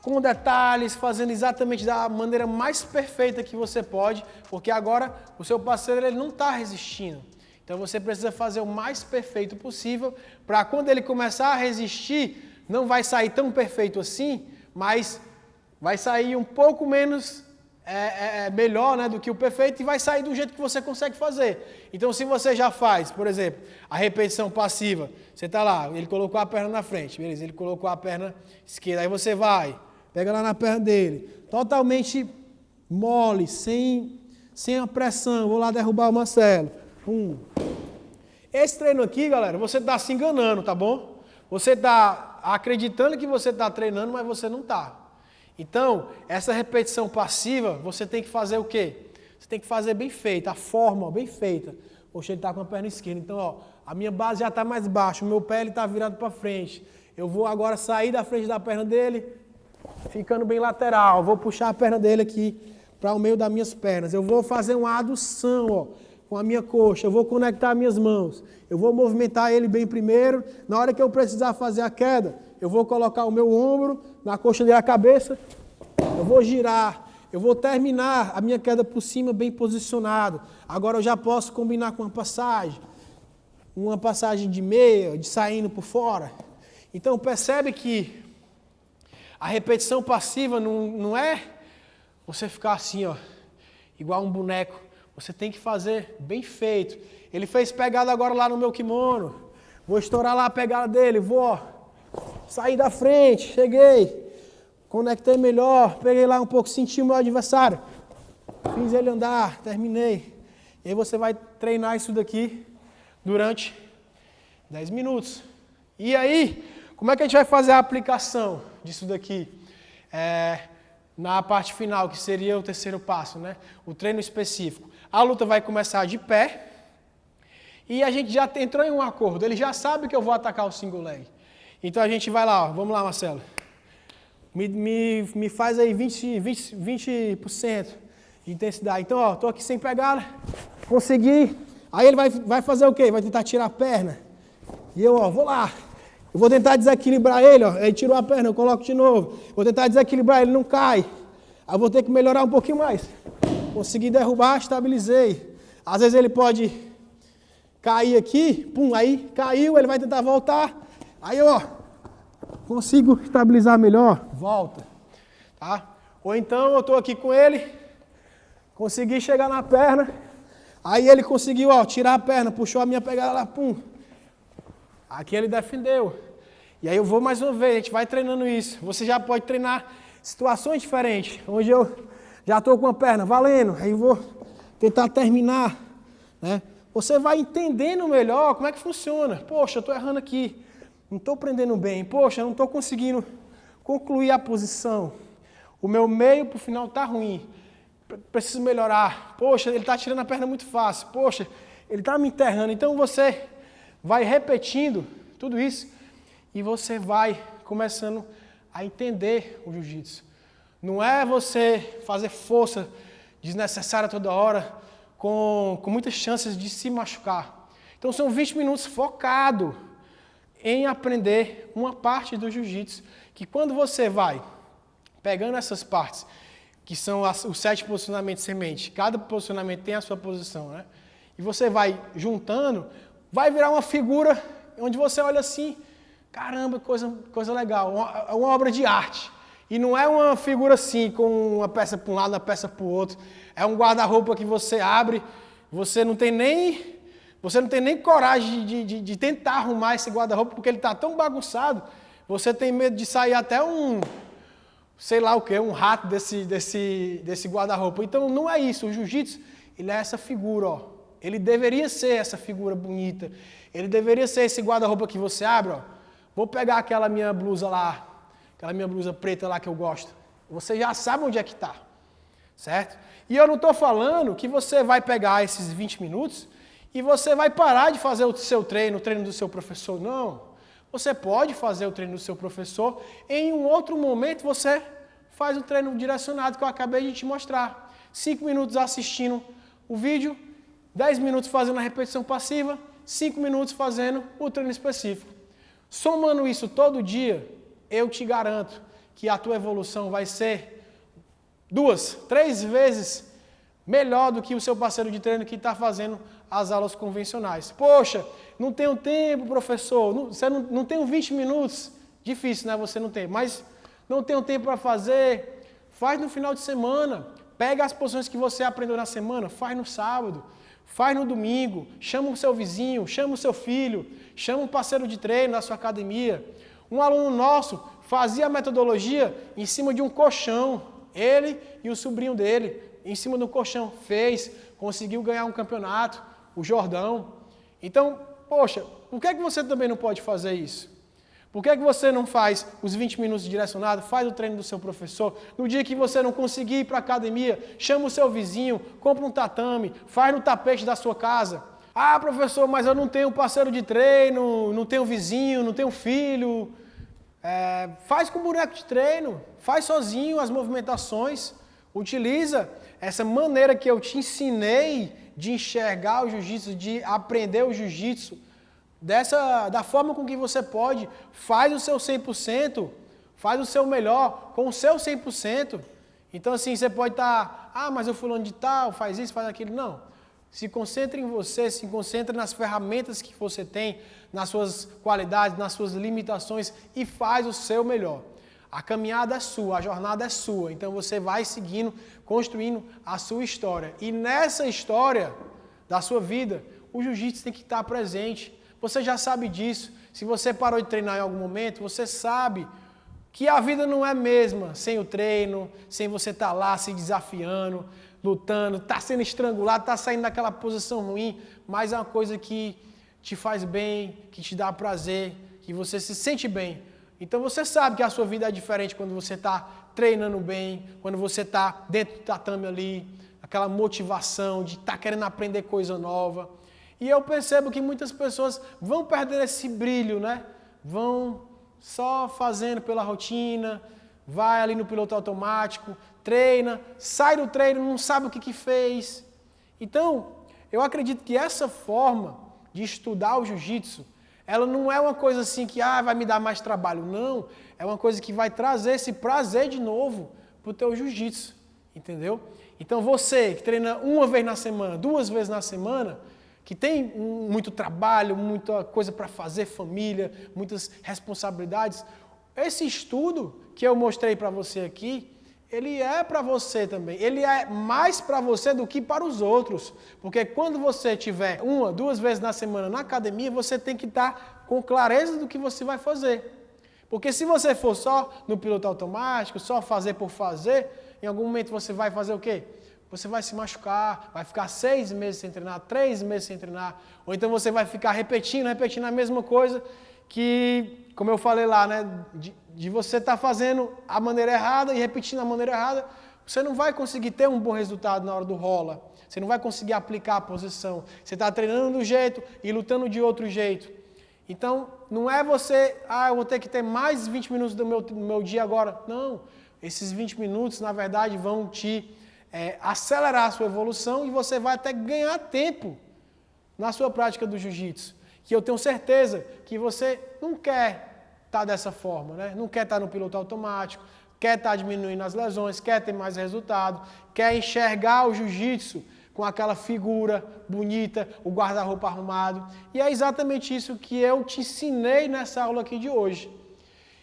F: Com detalhes, fazendo exatamente da maneira mais perfeita que você pode, porque agora o seu parceiro ele não está resistindo. Então você precisa fazer o mais perfeito possível, para quando ele começar a resistir, não vai sair tão perfeito assim, mas vai sair um pouco menos melhor, né, do que o perfeito e vai sair do jeito que você consegue fazer. Então, se você já faz, por exemplo, a repetição passiva, você está lá, ele colocou a perna na frente, beleza, ele colocou a perna esquerda, aí você vai, pega lá na perna dele, totalmente mole, sem a pressão, vou lá derrubar o Marcelo. Esse treino aqui, galera, você está se enganando, tá bom? Você está acreditando que você está treinando, mas você não está. Então, essa repetição passiva, você tem que fazer o quê? Você tem que fazer bem feita, a forma bem feita. Poxa, ele está com a perna esquerda, então ó, a minha base já está mais baixa, o meu pé está virado para frente. Eu vou agora sair da frente da perna dele, ficando bem lateral. Vou puxar a perna dele aqui para o meio das minhas pernas. Eu vou fazer uma adução, ó, com a minha coxa. Eu vou conectar minhas mãos. Eu vou movimentar ele bem primeiro. Na hora que eu precisar fazer a queda, eu vou colocar o meu ombro na coxa dele, a cabeça. Eu vou girar. Eu vou terminar a minha queda por cima bem posicionado. Agora eu já posso combinar com uma passagem de meia, de saindo por fora. Então percebe que A repetição passiva não é você ficar assim, ó, igual um boneco. Você tem que fazer bem feito. Ele fez pegada agora lá no meu kimono. Vou estourar lá a pegada dele, vou, ó, sair da frente, cheguei, conectei melhor, peguei lá um pouco, senti o meu adversário, fiz ele andar, terminei. E aí você vai treinar isso daqui durante 10 minutos. E aí, como é que a gente vai fazer a aplicação disso daqui? Na parte final, que seria o terceiro passo, né? O treino específico. A luta vai começar de pé. E a gente já entrou em um acordo. Ele já sabe que eu vou atacar o single leg. Então a gente vai lá, ó. Vamos lá, Marcelo. Me faz aí 20% de intensidade. Então, ó, tô aqui sem pegada. Consegui. Aí ele vai fazer o quê? Vai tentar tirar a perna. E eu, ó, vou lá. Eu vou tentar desequilibrar ele, ó. Ele tirou a perna, eu coloco de novo. Vou tentar desequilibrar, ele não cai. Aí eu vou ter que melhorar um pouquinho mais. Consegui derrubar, estabilizei. Às vezes ele pode cair aqui, pum, aí caiu, ele vai tentar voltar. Aí eu, ó, consigo estabilizar melhor, volta. Tá? Ou então eu tô aqui com ele, consegui chegar na perna. Aí ele conseguiu, ó, tirar a perna, puxou a minha pegada lá, pum. Aqui ele defendeu. E aí eu vou mais uma vez, a gente vai treinando isso. Você já pode treinar situações diferentes, onde eu já estou com a perna valendo, aí eu vou tentar terminar, né? Você vai entendendo melhor como é que funciona. Poxa, eu estou errando aqui, não estou prendendo bem. Poxa, eu não estou conseguindo concluir a posição. O meu meio para o final está ruim. Preciso melhorar. Poxa, ele está tirando a perna muito fácil. Poxa, ele está me enterrando. Então você vai repetindo tudo isso e você vai começando a entender o jiu-jitsu. Não é você fazer força desnecessária toda hora, com muitas chances de se machucar. Então são 20 minutos focado em aprender uma parte do jiu-jitsu, que quando você vai pegando essas partes, que são os 7 posicionamentos semente, cada posicionamento tem a sua posição, né? E você vai juntando, vai virar uma figura onde você olha assim, caramba, coisa legal, uma obra de arte. E não é uma figura assim, com uma peça para um lado, uma peça para o outro. É um guarda-roupa que você abre, você não tem nem coragem de tentar arrumar esse guarda-roupa, porque ele está tão bagunçado, você tem medo de sair até sei lá o que, um rato desse guarda-roupa. Então não é isso, o jiu-jitsu, ele é essa figura, ó. Ele deveria ser essa figura bonita, ele deveria ser esse guarda-roupa que você abre, ó. Vou pegar aquela minha blusa lá, aquela minha blusa preta lá que eu gosto. Você já sabe onde é que está, certo? E eu não estou falando que você vai pegar esses 20 minutos e você vai parar de fazer o seu treino, o treino do seu professor. Não. Você pode fazer o treino do seu professor. Em um outro momento você faz o treino direcionado que eu acabei de te mostrar. 5 minutos assistindo o vídeo, 10 minutos fazendo a repetição passiva, 5 minutos fazendo o treino específico. Somando isso todo dia, eu te garanto que a tua evolução vai ser 2, 3 vezes melhor do que o seu parceiro de treino que está fazendo as aulas convencionais. Poxa, não tenho tempo, professor, você não tem 20 minutos. Difícil, né? Você não tem, mas não tenho tempo para fazer. Faz no final de semana. Pega as posições que você aprendeu na semana, faz no sábado, faz no domingo, chama o seu vizinho, chama o seu filho, chama um parceiro de treino da sua academia. Um aluno nosso fazia a metodologia em cima de um colchão. Ele e o sobrinho dele, em cima do colchão, conseguiu ganhar um campeonato, o Jordão. Então, poxa, por que você também não pode fazer isso? Por que você não faz os 20 minutos direcionado, faz o treino do seu professor? No dia que você não conseguir ir para a academia, chama o seu vizinho, compra um tatame, faz no tapete da sua casa. Ah, professor, mas eu não tenho parceiro de treino, não tenho vizinho, não tenho filho. Faz com boneco de treino, faz sozinho as movimentações, utiliza essa maneira que eu te ensinei de enxergar o jiu-jitsu, de aprender o jiu-jitsu, da forma com que você pode, faz o seu 100%, faz o seu melhor com o seu 100%. Então assim, você pode estar, mas eu fulano de tal, faz isso, faz aquilo. Não. Se concentre em você, se concentre nas ferramentas que você tem, nas suas qualidades, nas suas limitações e faz o seu melhor. A caminhada é sua, a jornada é sua. Então você vai seguindo, construindo a sua história. E nessa história da sua vida, o jiu-jitsu tem que estar presente. Você já sabe disso. Se você parou de treinar em algum momento, você sabe que a vida não é a mesma sem o treino, sem você estar lá se desafiando, lutando, tá sendo estrangulado, tá saindo daquela posição ruim, mas é uma coisa que te faz bem, que te dá prazer, que você se sente bem. Então você sabe que a sua vida é diferente quando você está treinando bem, quando você está dentro do tatame ali, aquela motivação de estar querendo aprender coisa nova. E eu percebo que muitas pessoas vão perder esse brilho, né? Vão só fazendo pela rotina, vai ali no piloto automático, treina, sai do treino, não sabe o que fez. Então, eu acredito que essa forma de estudar o jiu-jitsu, ela não é uma coisa assim que vai me dar mais trabalho. Não, é uma coisa que vai trazer esse prazer de novo para o teu jiu-jitsu, entendeu? Então você que treina uma vez na semana, 2 vezes na semana, que tem muito trabalho, muita coisa para fazer, família, muitas responsabilidades, esse estudo que eu mostrei para você aqui, ele é para você também. Ele é mais para você do que para os outros. Porque quando você tiver 1, 2 vezes na semana na academia, você tem que estar com clareza do que você vai fazer. Porque se você for só no piloto automático, só fazer por fazer, em algum momento você vai fazer o quê? Você vai se machucar, vai ficar 6 meses sem treinar, 3 meses sem treinar, ou então você vai ficar repetindo a mesma coisa que, como eu falei lá, né, de você estar fazendo a maneira errada e repetindo a maneira errada, você não vai conseguir ter um bom resultado na hora do rola, você não vai conseguir aplicar a posição, você está treinando de um jeito e lutando de outro jeito. Então, não é você, eu vou ter que ter mais 20 minutos do meu dia agora. Não, esses 20 minutos, na verdade, vão te acelerar a sua evolução e você vai até ganhar tempo na sua prática do jiu-jitsu. Que eu tenho certeza que você não quer estar dessa forma, né? Não quer estar no piloto automático, quer estar diminuindo as lesões, quer ter mais resultado, quer enxergar o jiu-jitsu com aquela figura bonita, o guarda-roupa arrumado. E é exatamente isso que eu te ensinei nessa aula aqui de hoje.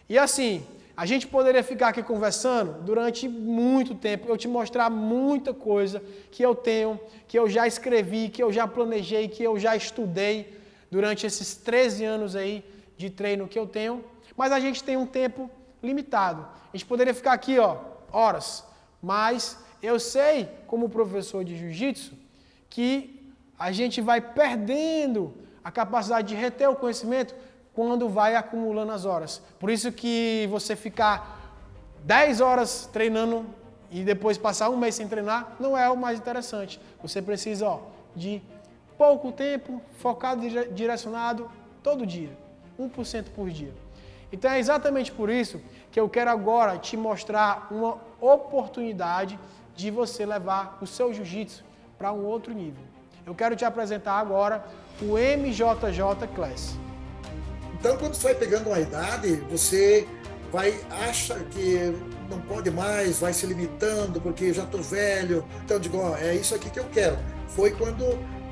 F: E assim, a gente poderia ficar aqui conversando durante muito tempo, eu te mostrar muita coisa que eu tenho, que eu já escrevi, que eu já planejei, que eu já estudei durante esses 13 anos aí de treino que eu tenho, mas a gente tem um tempo limitado. A gente poderia ficar aqui, horas, mas eu sei, como professor de jiu-jitsu, que a gente vai perdendo a capacidade de reter o conhecimento quando vai acumulando as horas. Por isso que você ficar 10 horas treinando e depois passar 1 mês sem treinar, não é o mais interessante. Você precisa de pouco tempo, focado e direcionado todo dia, 1% por dia. Então é exatamente por isso que eu quero agora te mostrar uma oportunidade de você levar o seu jiu-jitsu para um outro nível. Eu quero te apresentar agora o MJJ Class.
D: Então, quando você vai pegando uma idade, você acha que não pode mais, vai se limitando, porque já estou velho. Então, eu digo, é isso aqui que eu quero. Foi quando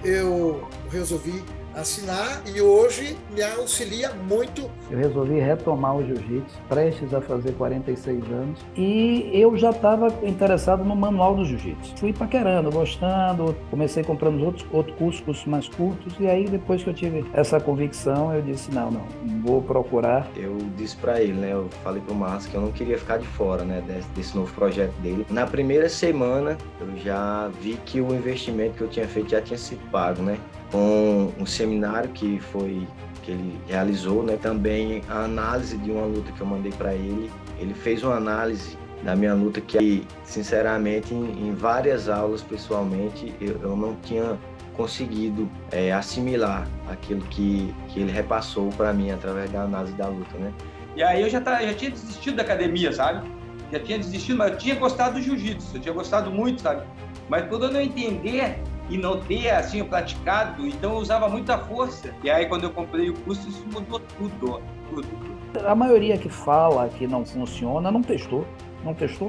D: eu resolvi assinar e hoje me auxilia muito.
K: Eu resolvi retomar o jiu-jitsu, prestes a fazer 46 anos, e eu já estava interessado no manual do jiu-jitsu. Fui paquerando, gostando, comecei comprando outros cursos mais curtos, e aí depois que eu tive essa convicção, eu disse, não, vou procurar.
L: Eu disse para ele, né, eu falei pro Márcio que eu não queria ficar de fora, né, desse novo projeto dele. Na primeira semana, eu já vi que o investimento que eu tinha feito já tinha sido pago, né, com um seminário que ele realizou, né? Também a análise de uma luta que eu mandei para ele. Ele fez uma análise da minha luta que, sinceramente, em várias aulas, pessoalmente, eu não tinha conseguido assimilar aquilo que ele repassou para mim através da análise da luta, né?
M: E aí eu já tinha desistido da academia, sabe? Já tinha desistido, mas eu tinha gostado do jiu-jitsu, eu tinha gostado muito, sabe? Mas quando eu não entender e não ter, assim, praticado, então eu usava muita força. E aí, quando eu comprei o curso, isso mudou tudo.
K: A maioria que fala que não funciona, não testou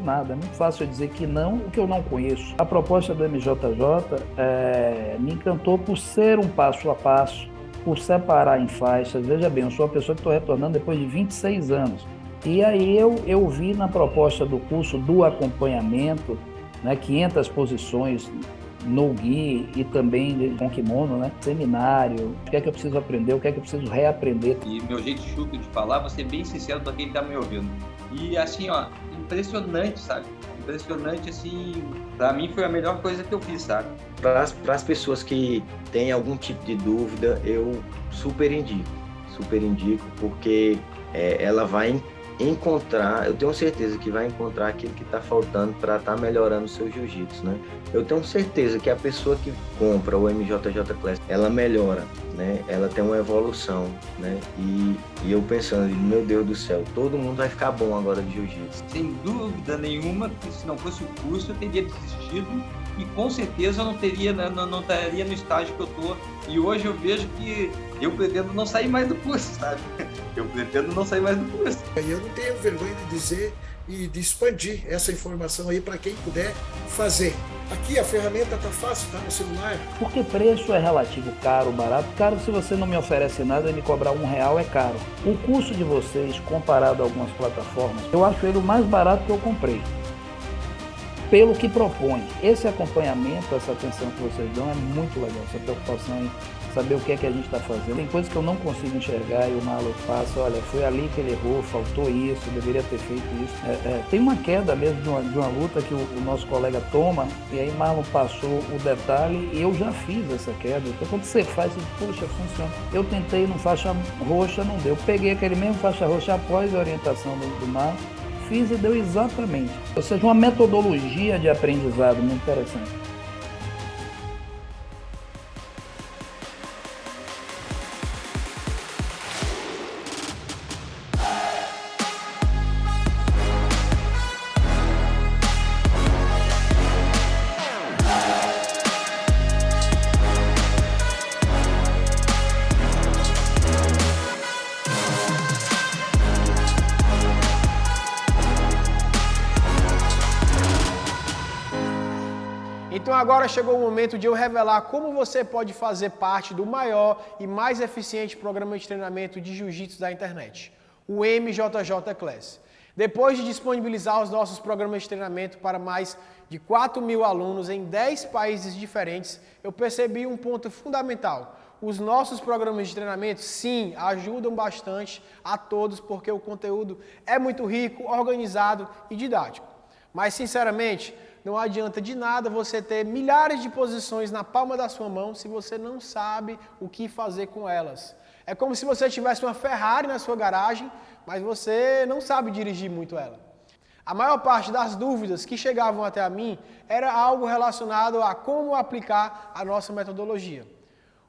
K: nada. É muito fácil eu dizer que não, o que eu não conheço. A proposta do MJJ me encantou por ser um passo a passo, por separar em faixas. Veja bem, eu sou uma pessoa que estou retornando depois de 26 anos. E aí eu vi na proposta do curso do acompanhamento, né, 500 posições no GUI e também com kimono, né, seminário, o que é que eu preciso aprender, o que é que eu preciso reaprender.
M: E meu jeito chuco de falar, vou ser bem sincero para quem está me ouvindo. E assim, ó, impressionante, sabe? Impressionante, assim, para mim foi a melhor coisa que eu fiz, sabe?
L: Para as pessoas que têm algum tipo de dúvida, eu super indico, porque ela vai encontrar, eu tenho certeza que vai encontrar aquilo que está faltando para estar melhorando o seu jiu-jitsu, né? Eu tenho certeza que a pessoa que compra o MJJ Class, ela melhora, né? Ela tem uma evolução, né? E eu pensando, meu Deus do céu, todo mundo vai ficar bom agora de jiu-jitsu.
M: Sem dúvida nenhuma, que se não fosse o curso, eu teria desistido e com certeza eu não estaria no estágio que eu estou. E hoje eu vejo que eu pretendo não sair mais do curso, sabe? Eu pretendo não sair mais do curso.
D: E eu não tenho vergonha de dizer e de expandir essa informação aí para quem puder fazer. Aqui a ferramenta está fácil, está no celular.
K: Porque preço é relativo, caro, barato. Caro, se você não me oferece nada e me cobrar R$1 é caro. O custo de vocês, comparado a algumas plataformas, eu acho ele o mais barato que eu comprei. Pelo que propõe. Esse acompanhamento, essa atenção que vocês dão é muito legal, essa preocupação em saber o que é que a gente está fazendo. Tem coisas que eu não consigo enxergar e o Marlon passa, olha, foi ali que ele errou, faltou isso, deveria ter feito isso. Tem uma queda mesmo de uma luta que o nosso colega toma, e aí Marlon passou o detalhe e eu já fiz essa queda. Então quando você faz, você diz, poxa, funciona. Eu tentei no faixa roxa, não deu. Peguei aquele mesmo faixa roxa após a orientação do Marlon, fiz e deu exatamente. Ou seja, uma metodologia de aprendizado muito interessante.
F: Então agora chegou o momento de eu revelar como você pode fazer parte do maior e mais eficiente programa de treinamento de jiu-jitsu da internet, o MJJ Class. Depois de disponibilizar os nossos programas de treinamento para mais de 4.000 alunos em 10 países diferentes, eu percebi um ponto fundamental. Os nossos programas de treinamento, sim, ajudam bastante a todos porque o conteúdo é muito rico, organizado e didático. Mas, sinceramente, não adianta de nada você ter milhares de posições na palma da sua mão se você não sabe o que fazer com elas. É como se você tivesse uma Ferrari na sua garagem, mas você não sabe dirigir muito ela. A maior parte das dúvidas que chegavam até a mim era algo relacionado a como aplicar a nossa metodologia.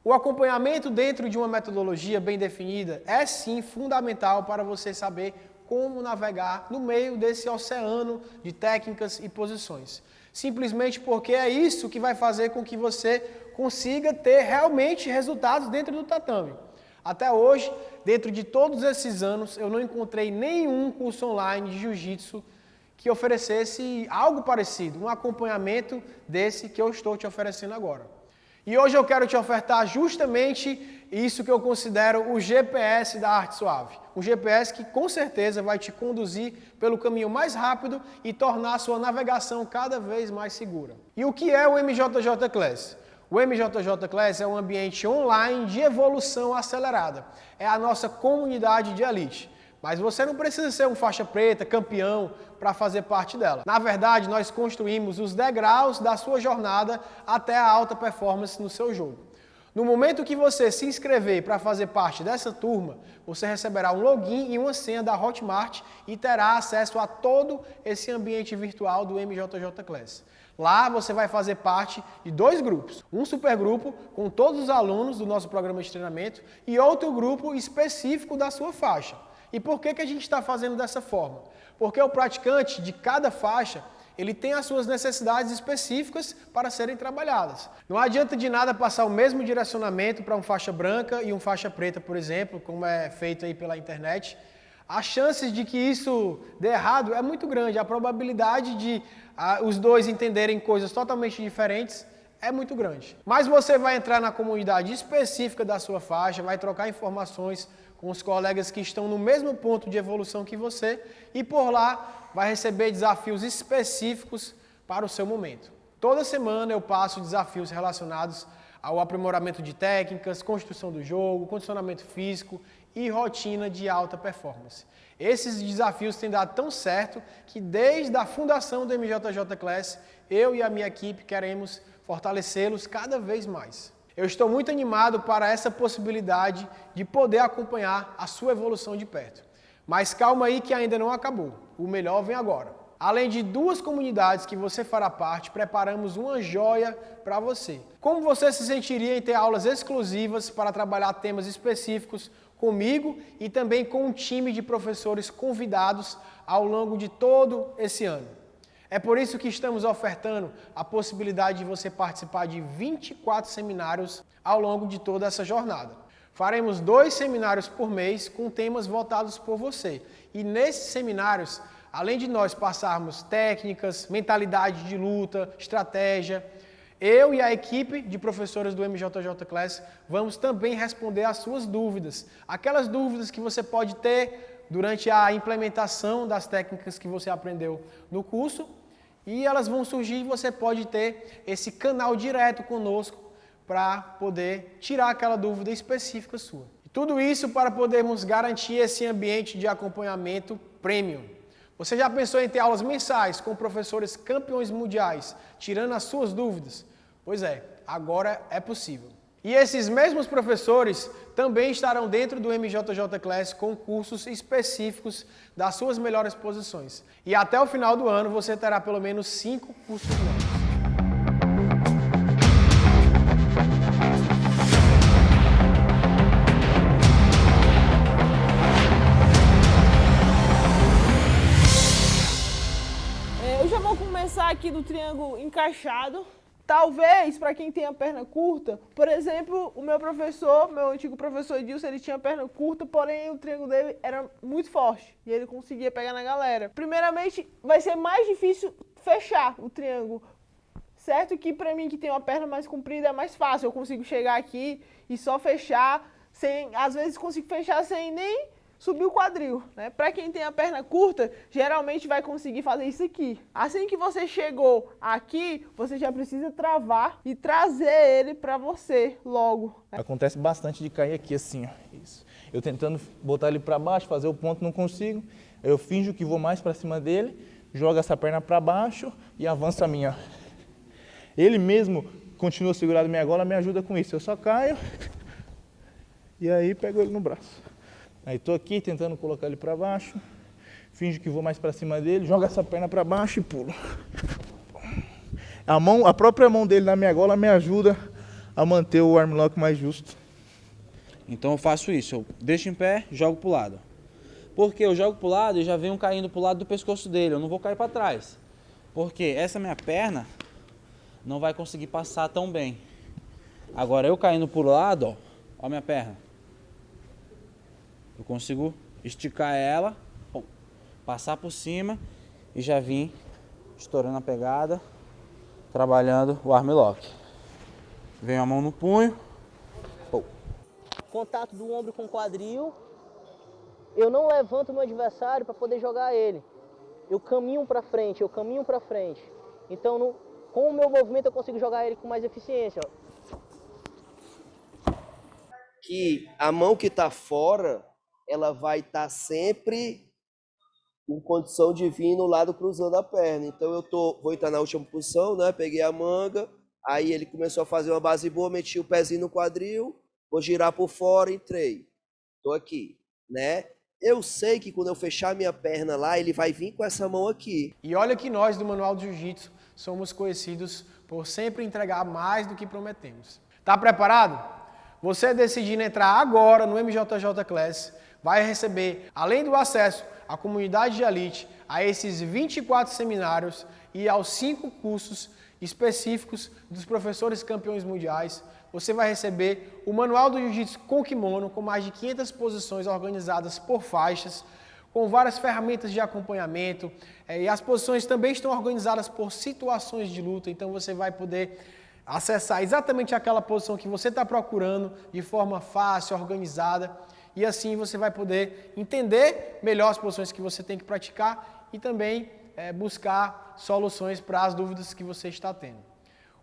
F: O acompanhamento dentro de uma metodologia bem definida é sim fundamental para você saber como navegar no meio desse oceano de técnicas e posições. Simplesmente porque é isso que vai fazer com que você consiga ter realmente resultados dentro do tatame. Até hoje, dentro de todos esses anos, eu não encontrei nenhum curso online de jiu-jitsu que oferecesse algo parecido, um acompanhamento desse que eu estou te oferecendo agora. E hoje eu quero te ofertar justamente isso que eu considero o GPS da Arte Suave. Um GPS que com certeza vai te conduzir pelo caminho mais rápido e tornar a sua navegação cada vez mais segura. E o que é o MJJ Class? O MJJ Class é um ambiente online de evolução acelerada. É a nossa comunidade de elite. Mas você não precisa ser um faixa preta, campeão, para fazer parte dela. Na verdade, nós construímos os degraus da sua jornada até a alta performance no seu jogo. No momento que você se inscrever para fazer parte dessa turma, você receberá um login e uma senha da Hotmart e terá acesso a todo esse ambiente virtual do MJJ Class. Lá você vai fazer parte de 2 grupos. Um supergrupo com todos os alunos do nosso programa de treinamento e outro grupo específico da sua faixa. E por que a gente está fazendo dessa forma? Porque o praticante de cada faixa, ele tem as suas necessidades específicas para serem trabalhadas. Não adianta de nada passar o mesmo direcionamento para um faixa branca e um faixa preta, por exemplo, como é feito aí pela internet. As chances de que isso dê errado é muito grande. A probabilidade de os dois entenderem coisas totalmente diferentes é muito grande. Mas você vai entrar na comunidade específica da sua faixa, vai trocar informações com os colegas que estão no mesmo ponto de evolução que você e por lá vai receber desafios específicos para o seu momento. Toda semana eu passo desafios relacionados ao aprimoramento de técnicas, construção do jogo, condicionamento físico e rotina de alta performance. Esses desafios têm dado tão certo que desde a fundação do MJJ Class, eu e a minha equipe queremos fortalecê-los cada vez mais. Eu estou muito animado para essa possibilidade de poder acompanhar a sua evolução de perto. Mas calma aí que ainda não acabou. O melhor vem agora. Além de 2 comunidades que você fará parte, preparamos uma joia para você. Como você se sentiria em ter aulas exclusivas para trabalhar temas específicos comigo e também com um time de professores convidados ao longo de todo esse ano? É por isso que estamos ofertando a possibilidade de você participar de 24 seminários ao longo de toda essa jornada. Faremos 2 seminários por mês com temas voltados por você. E nesses seminários, além de nós passarmos técnicas, mentalidade de luta, estratégia, eu e a equipe de professores do MJJ Class vamos também responder às suas dúvidas. Aquelas dúvidas que você pode ter durante a implementação das técnicas que você aprendeu no curso e elas vão surgir e você pode ter esse canal direto conosco para poder tirar aquela dúvida específica sua. Tudo isso para podermos garantir esse ambiente de acompanhamento premium. Você já pensou em ter aulas mensais com professores campeões mundiais, tirando as suas dúvidas? Pois é, agora é possível. E esses mesmos professores também estarão dentro do MJJ Class com cursos específicos das suas melhores posições. E até o final do ano você terá pelo menos 5 cursos novos.
N: Aqui do triângulo encaixado. Talvez, para quem tem a perna curta, por exemplo, o meu antigo professor Edilson, ele tinha perna curta, porém o triângulo dele era muito forte e ele conseguia pegar na galera. Primeiramente, vai ser mais difícil fechar o triângulo. Certo que para mim que tem uma perna mais comprida é mais fácil, eu consigo chegar aqui e só fechar, às vezes consigo fechar sem nem subir o quadril, né? Para quem tem a perna curta, geralmente vai conseguir fazer isso aqui. Assim que você chegou aqui, você já precisa travar e trazer ele para você logo. Né?
O: Acontece bastante de cair aqui assim, ó. Isso. Eu tentando botar ele para baixo, fazer o ponto, não consigo. Eu finjo que vou mais para cima dele, jogo essa perna para baixo e avança a minha. Ele mesmo continua segurado minha gola, me ajuda com isso. Eu só caio e aí pego ele no braço. Aí tô aqui tentando colocar ele para baixo, finjo que vou mais para cima dele, jogo essa perna para baixo e pulo. A própria mão dele na minha gola me ajuda a manter o armlock mais justo.
P: Então eu faço isso, eu deixo em pé, jogo pro lado. Porque eu jogo pro lado e já venho caindo pro lado do pescoço dele, eu não vou cair para trás. Porque essa minha perna não vai conseguir passar tão bem. Agora eu caindo pro lado, ó a minha perna. Eu consigo esticar ela, passar por cima e já vim estourando a pegada, trabalhando o armlock. Venho a mão no punho.
Q: Contato do ombro com o quadril. Eu não levanto meu adversário para poder jogar ele. Eu caminho para frente, Então, com o meu movimento eu consigo jogar ele com mais eficiência.
R: Que a mão que está fora, ela vai estar sempre em condição de vir no lado cruzando a perna. Então eu vou entrar na última posição, né? Peguei a manga, aí ele começou a fazer uma base boa, meti o pezinho no quadril, vou girar por fora, entrei. Tô aqui, né? Eu sei que quando eu fechar minha perna lá, ele vai vir com essa mão aqui.
F: E olha que nós do Manual do Jiu-Jitsu somos conhecidos por sempre entregar mais do que prometemos. Tá preparado? Você decidindo entrar agora no MJJ Class, vai receber, além do acesso à comunidade de elite, a esses 24 seminários e aos 5 cursos específicos dos professores campeões mundiais, você vai receber o Manual do Jiu-Jitsu com kimono, com mais de 500 posições organizadas por faixas, com várias ferramentas de acompanhamento, e as posições também estão organizadas por situações de luta, então você vai poder acessar exatamente aquela posição que você está procurando de forma fácil, organizada, e assim você vai poder entender melhor as posições que você tem que praticar e também buscar soluções para as dúvidas que você está tendo.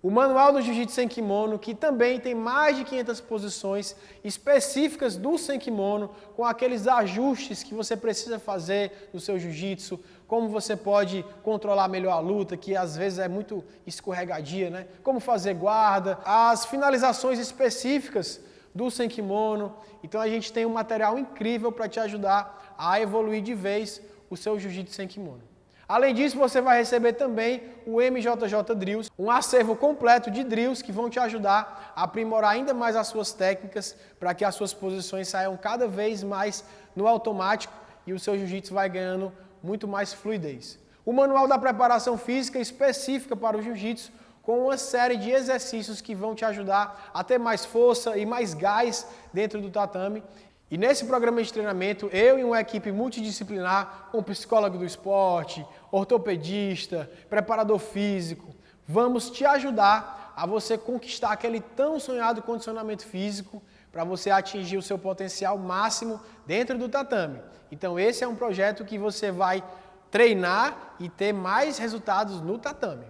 F: O Manual do Jiu-Jitsu Sem Kimono, que também tem mais de 500 posições específicas do Sem Kimono, com aqueles ajustes que você precisa fazer no seu Jiu-Jitsu, como você pode controlar melhor a luta, que às vezes é muito escorregadia, né? Como fazer guarda, as finalizações específicas do Sem Kimono. Então a gente tem um material incrível para te ajudar a evoluir de vez o seu Jiu-Jitsu Sem Kimono. Além disso, você vai receber também o MJJ Drills, um acervo completo de drills que vão te ajudar a aprimorar ainda mais as suas técnicas para que as suas posições saiam cada vez mais no automático e o seu jiu-jitsu vai ganhando muito mais fluidez. O manual da preparação física específica para o jiu-jitsu, com uma série de exercícios que vão te ajudar a ter mais força e mais gás dentro do tatame. E nesse programa de treinamento, eu e uma equipe multidisciplinar, com psicólogo do esporte, ortopedista, preparador físico, vamos te ajudar a você conquistar aquele tão sonhado condicionamento físico para você atingir o seu potencial máximo dentro do tatame. Então esse é um projeto que você vai treinar e ter mais resultados no tatame.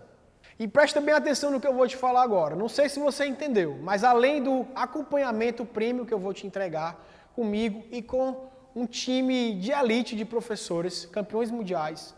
F: E presta bem atenção no que eu vou te falar agora. Não sei se você entendeu, mas além do acompanhamento premium que eu vou te entregar, comigo e com um time de elite de professores, campeões mundiais,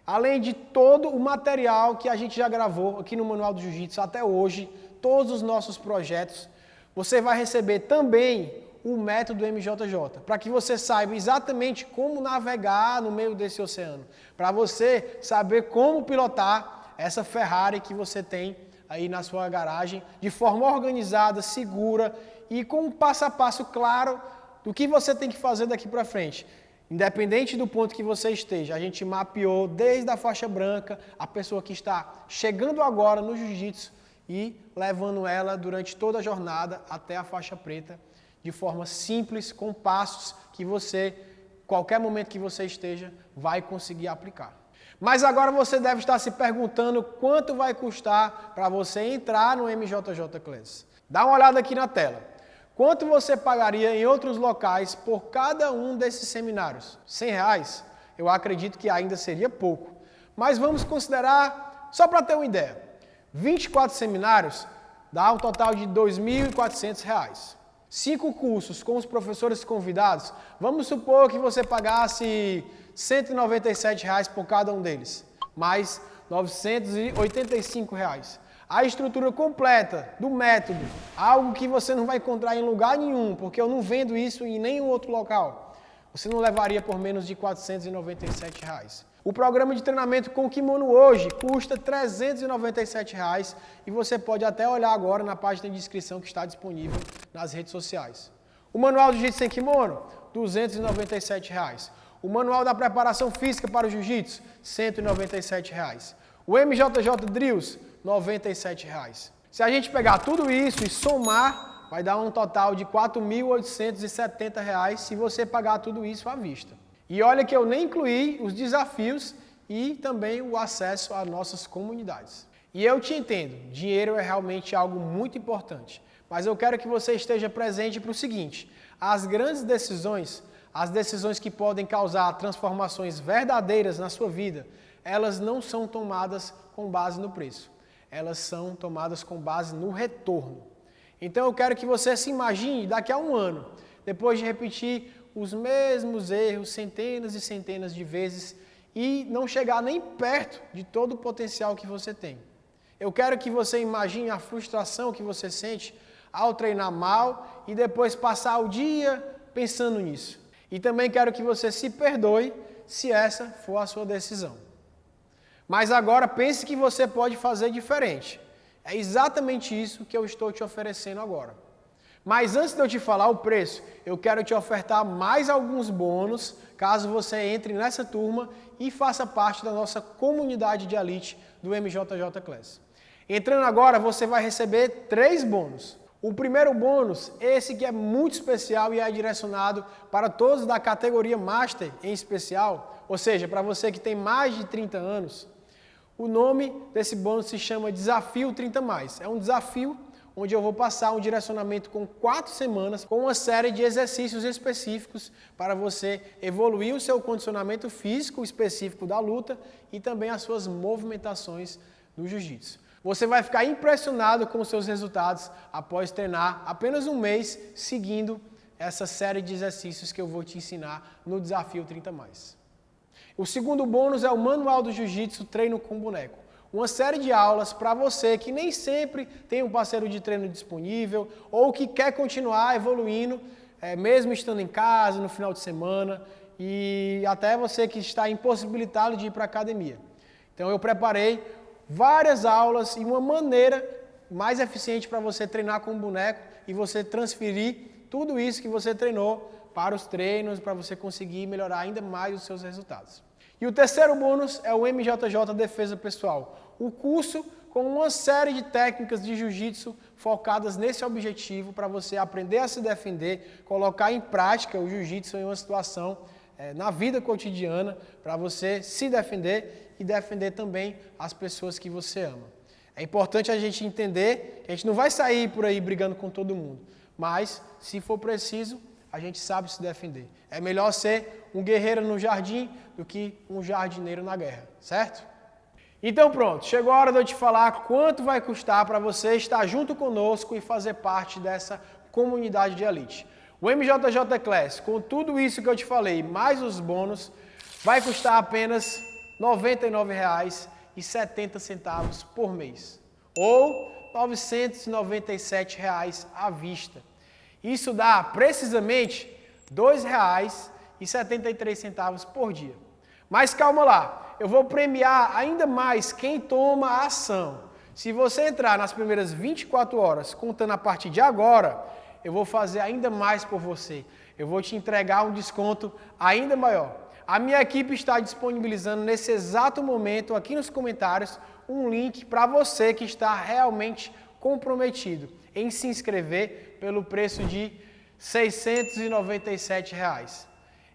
F: além de todo o material que a gente já gravou aqui no Manual do Jiu-Jitsu até hoje, todos os nossos projetos, você vai receber também o método MJJ, para que você saiba exatamente como navegar no meio desse oceano, para você saber como pilotar essa Ferrari que você tem aí na sua garagem, de forma organizada, segura e com um passo a passo claro do que você tem que fazer daqui para frente. Independente do ponto que você esteja, a gente mapeou desde a faixa branca, a pessoa que está chegando agora no jiu-jitsu e levando ela durante toda a jornada até a faixa preta, de forma simples, com passos que você, qualquer momento que você esteja, vai conseguir aplicar. Mas agora você deve estar se perguntando quanto vai custar para você entrar no MJJ Class. Dá uma olhada aqui na tela. Quanto você pagaria em outros locais por cada um desses seminários? R$100? Eu acredito que ainda seria pouco. Mas vamos considerar, só para ter uma ideia, 24 seminários dá um total de R$2.400. 5 cursos com os professores convidados, vamos supor que você pagasse R$197 por cada um deles, mais R$985. A estrutura completa do método, algo que você não vai encontrar em lugar nenhum, porque eu não vendo isso em nenhum outro local. Você não levaria por menos de R$497. O programa de treinamento com kimono hoje custa R$397 e você pode até olhar agora na página de inscrição que está disponível nas redes sociais. O manual de jiu-jitsu sem kimono, R$297. O manual da preparação física para o jiu-jitsu, R$197. O MJJ Drills, R$97. Se a gente pegar tudo isso e somar, vai dar um total de R$4.870 se você pagar tudo isso à vista. E olha que eu nem incluí os desafios e também o acesso às nossas comunidades. E eu te entendo, dinheiro é realmente algo muito importante, mas eu quero que você esteja presente para o seguinte: as grandes decisões, as decisões que podem causar transformações verdadeiras na sua vida, elas não são tomadas com base no preço. Elas são tomadas com base no retorno. Então eu quero que você se imagine daqui a um ano, depois de repetir os mesmos erros centenas e centenas de vezes e não chegar nem perto de todo o potencial que você tem. Eu quero que você imagine a frustração que você sente ao treinar mal e depois passar o dia pensando nisso. E também quero que você se perdoe se essa for a sua decisão. Mas agora pense que você pode fazer diferente. É exatamente isso que eu estou te oferecendo agora. Mas antes de eu te falar o preço, eu quero te ofertar mais alguns bônus, caso você entre nessa turma e faça parte da nossa comunidade de elite do MJJ Class. Entrando agora, você vai receber 3 bônus. O primeiro bônus, esse que é muito especial e é direcionado para todos da categoria Master em especial, ou seja, para você que tem mais de 30 anos. O nome desse bônus se chama Desafio 30+. É um desafio onde eu vou passar um direcionamento com 4 semanas, com uma série de exercícios específicos para você evoluir o seu condicionamento físico específico da luta e também as suas movimentações no jiu-jitsu. Você vai ficar impressionado com os seus resultados após treinar apenas um mês seguindo essa série de exercícios que eu vou te ensinar no Desafio 30+. O segundo bônus é o Manual do Jiu-Jitsu Treino com Boneco. Uma série de aulas para você que nem sempre tem um parceiro de treino disponível ou que quer continuar evoluindo, mesmo estando em casa, no final de semana, e até você que está impossibilitado de ir para a academia. Então eu preparei várias aulas e uma maneira mais eficiente para você treinar com o boneco e você transferir tudo isso que você treinou para os treinos, para você conseguir melhorar ainda mais os seus resultados. E o terceiro bônus é o MJJ Defesa Pessoal, o curso com uma série de técnicas de jiu-jitsu focadas nesse objetivo para você aprender a se defender, colocar em prática o jiu-jitsu em uma situação na vida cotidiana para você se defender e defender também as pessoas que você ama. É importante a gente entender que a gente não vai sair por aí brigando com todo mundo, mas se for preciso, a gente sabe se defender. É melhor ser um guerreiro no jardim do que um jardineiro na guerra, certo? Então pronto, chegou a hora de eu te falar quanto vai custar para você estar junto conosco e fazer parte dessa comunidade de elite. O MJJ Class, com tudo isso que eu te falei, mais os bônus, vai custar apenas R$ 99,70 por mês, ou R$ 997 à vista. Isso dá precisamente R$ 2,73 por dia. Mas calma lá, eu vou premiar ainda mais quem toma a ação. Se você entrar nas primeiras 24 horas, contando a partir de agora, eu vou fazer ainda mais por você. Eu vou te entregar um desconto ainda maior. A minha equipe está disponibilizando nesse exato momento, aqui nos comentários, um link para você que está realmente comprometido em se inscrever pelo preço de R$ 697.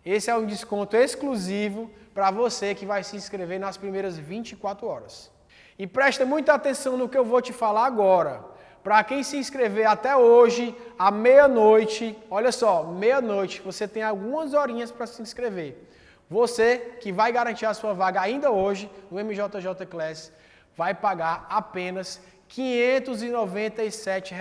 F: Esse é um desconto exclusivo para você que vai se inscrever nas primeiras 24 horas. E presta muita atenção no que eu vou te falar agora. Para quem se inscrever até hoje, à meia-noite, olha só, meia-noite, você tem algumas horinhas para se inscrever. Você que vai garantir a sua vaga ainda hoje no MJJ Class, vai pagar apenas R$ 597.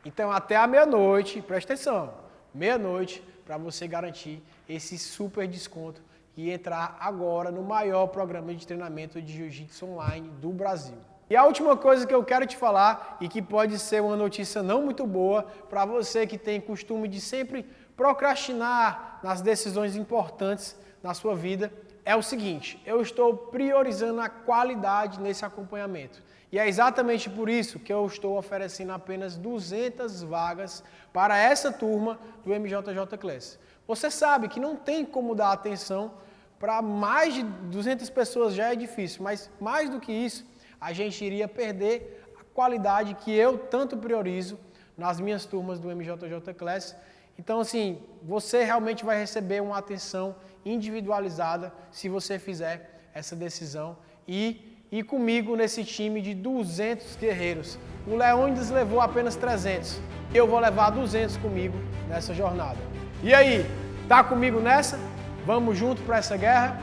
F: Então até a meia-noite, presta atenção, meia-noite, para você garantir esse super desconto e entrar agora no maior programa de treinamento de jiu-jitsu online do Brasil. E a última coisa que eu quero te falar, e que pode ser uma notícia não muito boa para você que tem costume de sempre procrastinar nas decisões importantes na sua vida, é o seguinte: eu estou priorizando a qualidade nesse acompanhamento. E é exatamente por isso que eu estou oferecendo apenas 200 vagas para essa turma do MJJ Class. Você sabe que não tem como dar atenção para mais de 200 pessoas, já é difícil, mas mais do que isso, a gente iria perder a qualidade que eu tanto priorizo nas minhas turmas do MJJ Class. Então, assim, você realmente vai receber uma atenção individualizada se você fizer essa decisão e comigo nesse time de 200 guerreiros. O Leônidas levou apenas 300. Eu vou levar 200 comigo nessa jornada. E aí, tá comigo nessa? Vamos junto para essa guerra?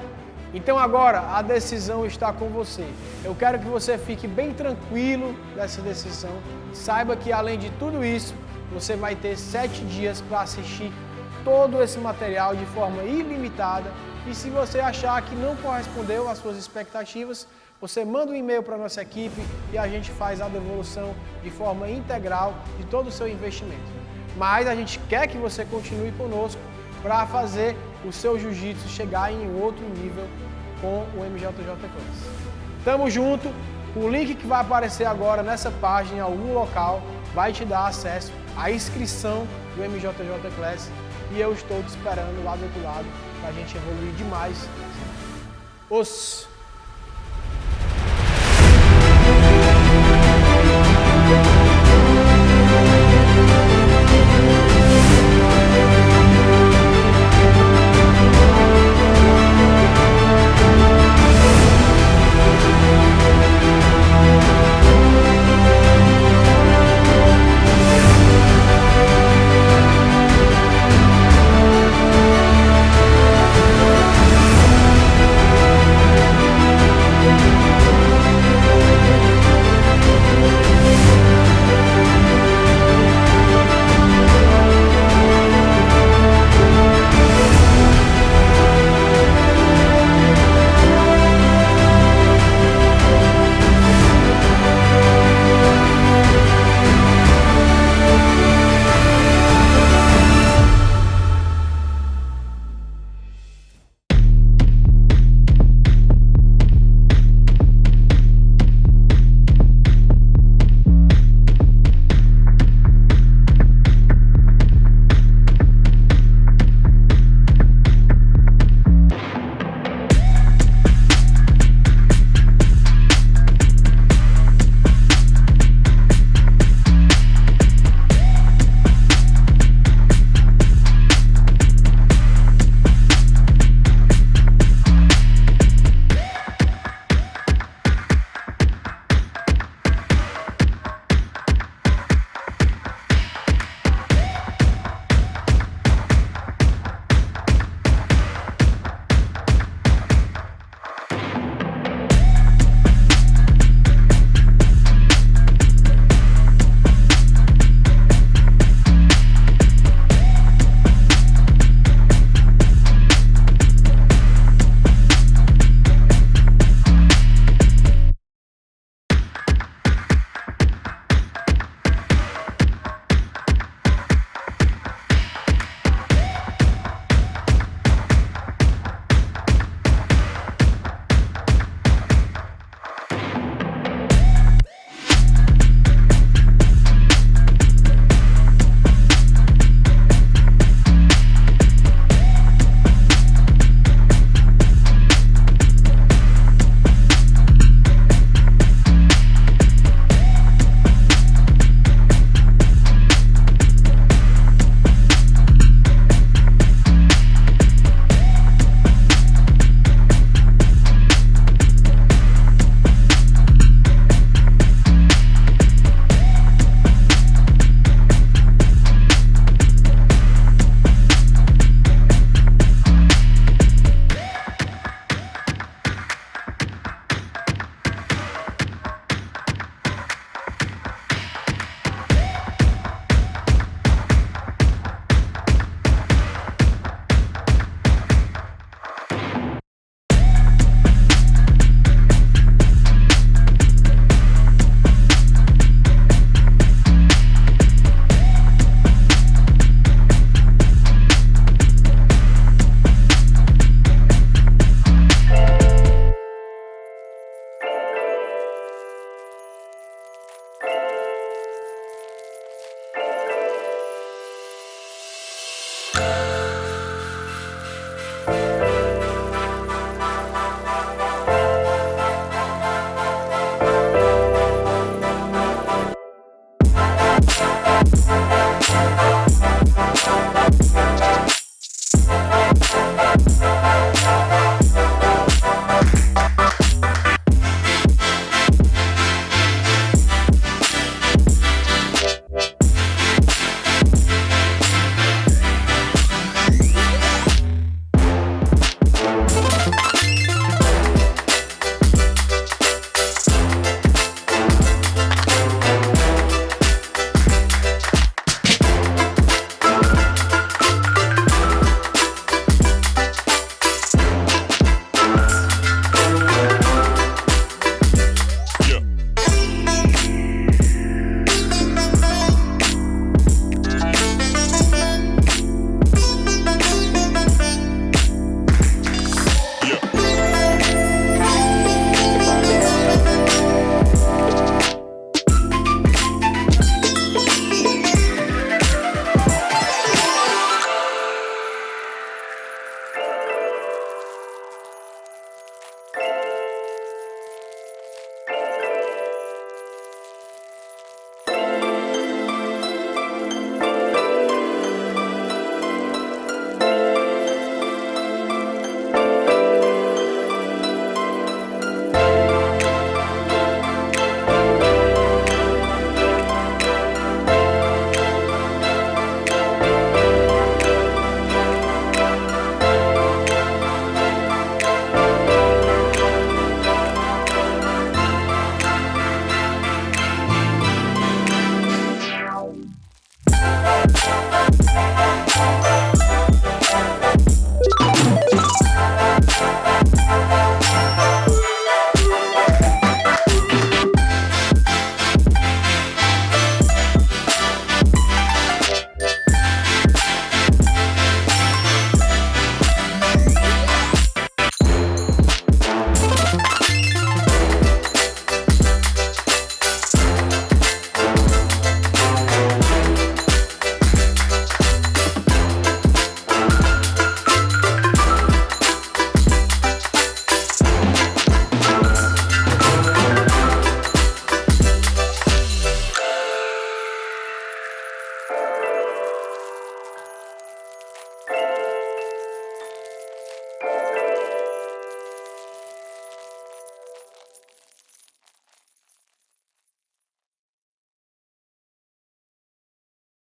F: Então agora a decisão está com você. Eu quero que você fique bem tranquilo nessa decisão. Saiba que além de tudo isso, você vai ter 7 dias para assistir todo esse material de forma ilimitada. E se você achar que não correspondeu às suas expectativas, você manda um e-mail para a nossa equipe e a gente faz a devolução de forma integral de todo o seu investimento. Mas a gente quer que você continue conosco para fazer o seu jiu-jitsu chegar em outro nível com o MJJ Class. Tamo junto, o link que vai aparecer agora nessa página em algum local vai te dar acesso à inscrição do MJJ Class e eu estou te esperando lá do outro lado para a gente evoluir demais. Os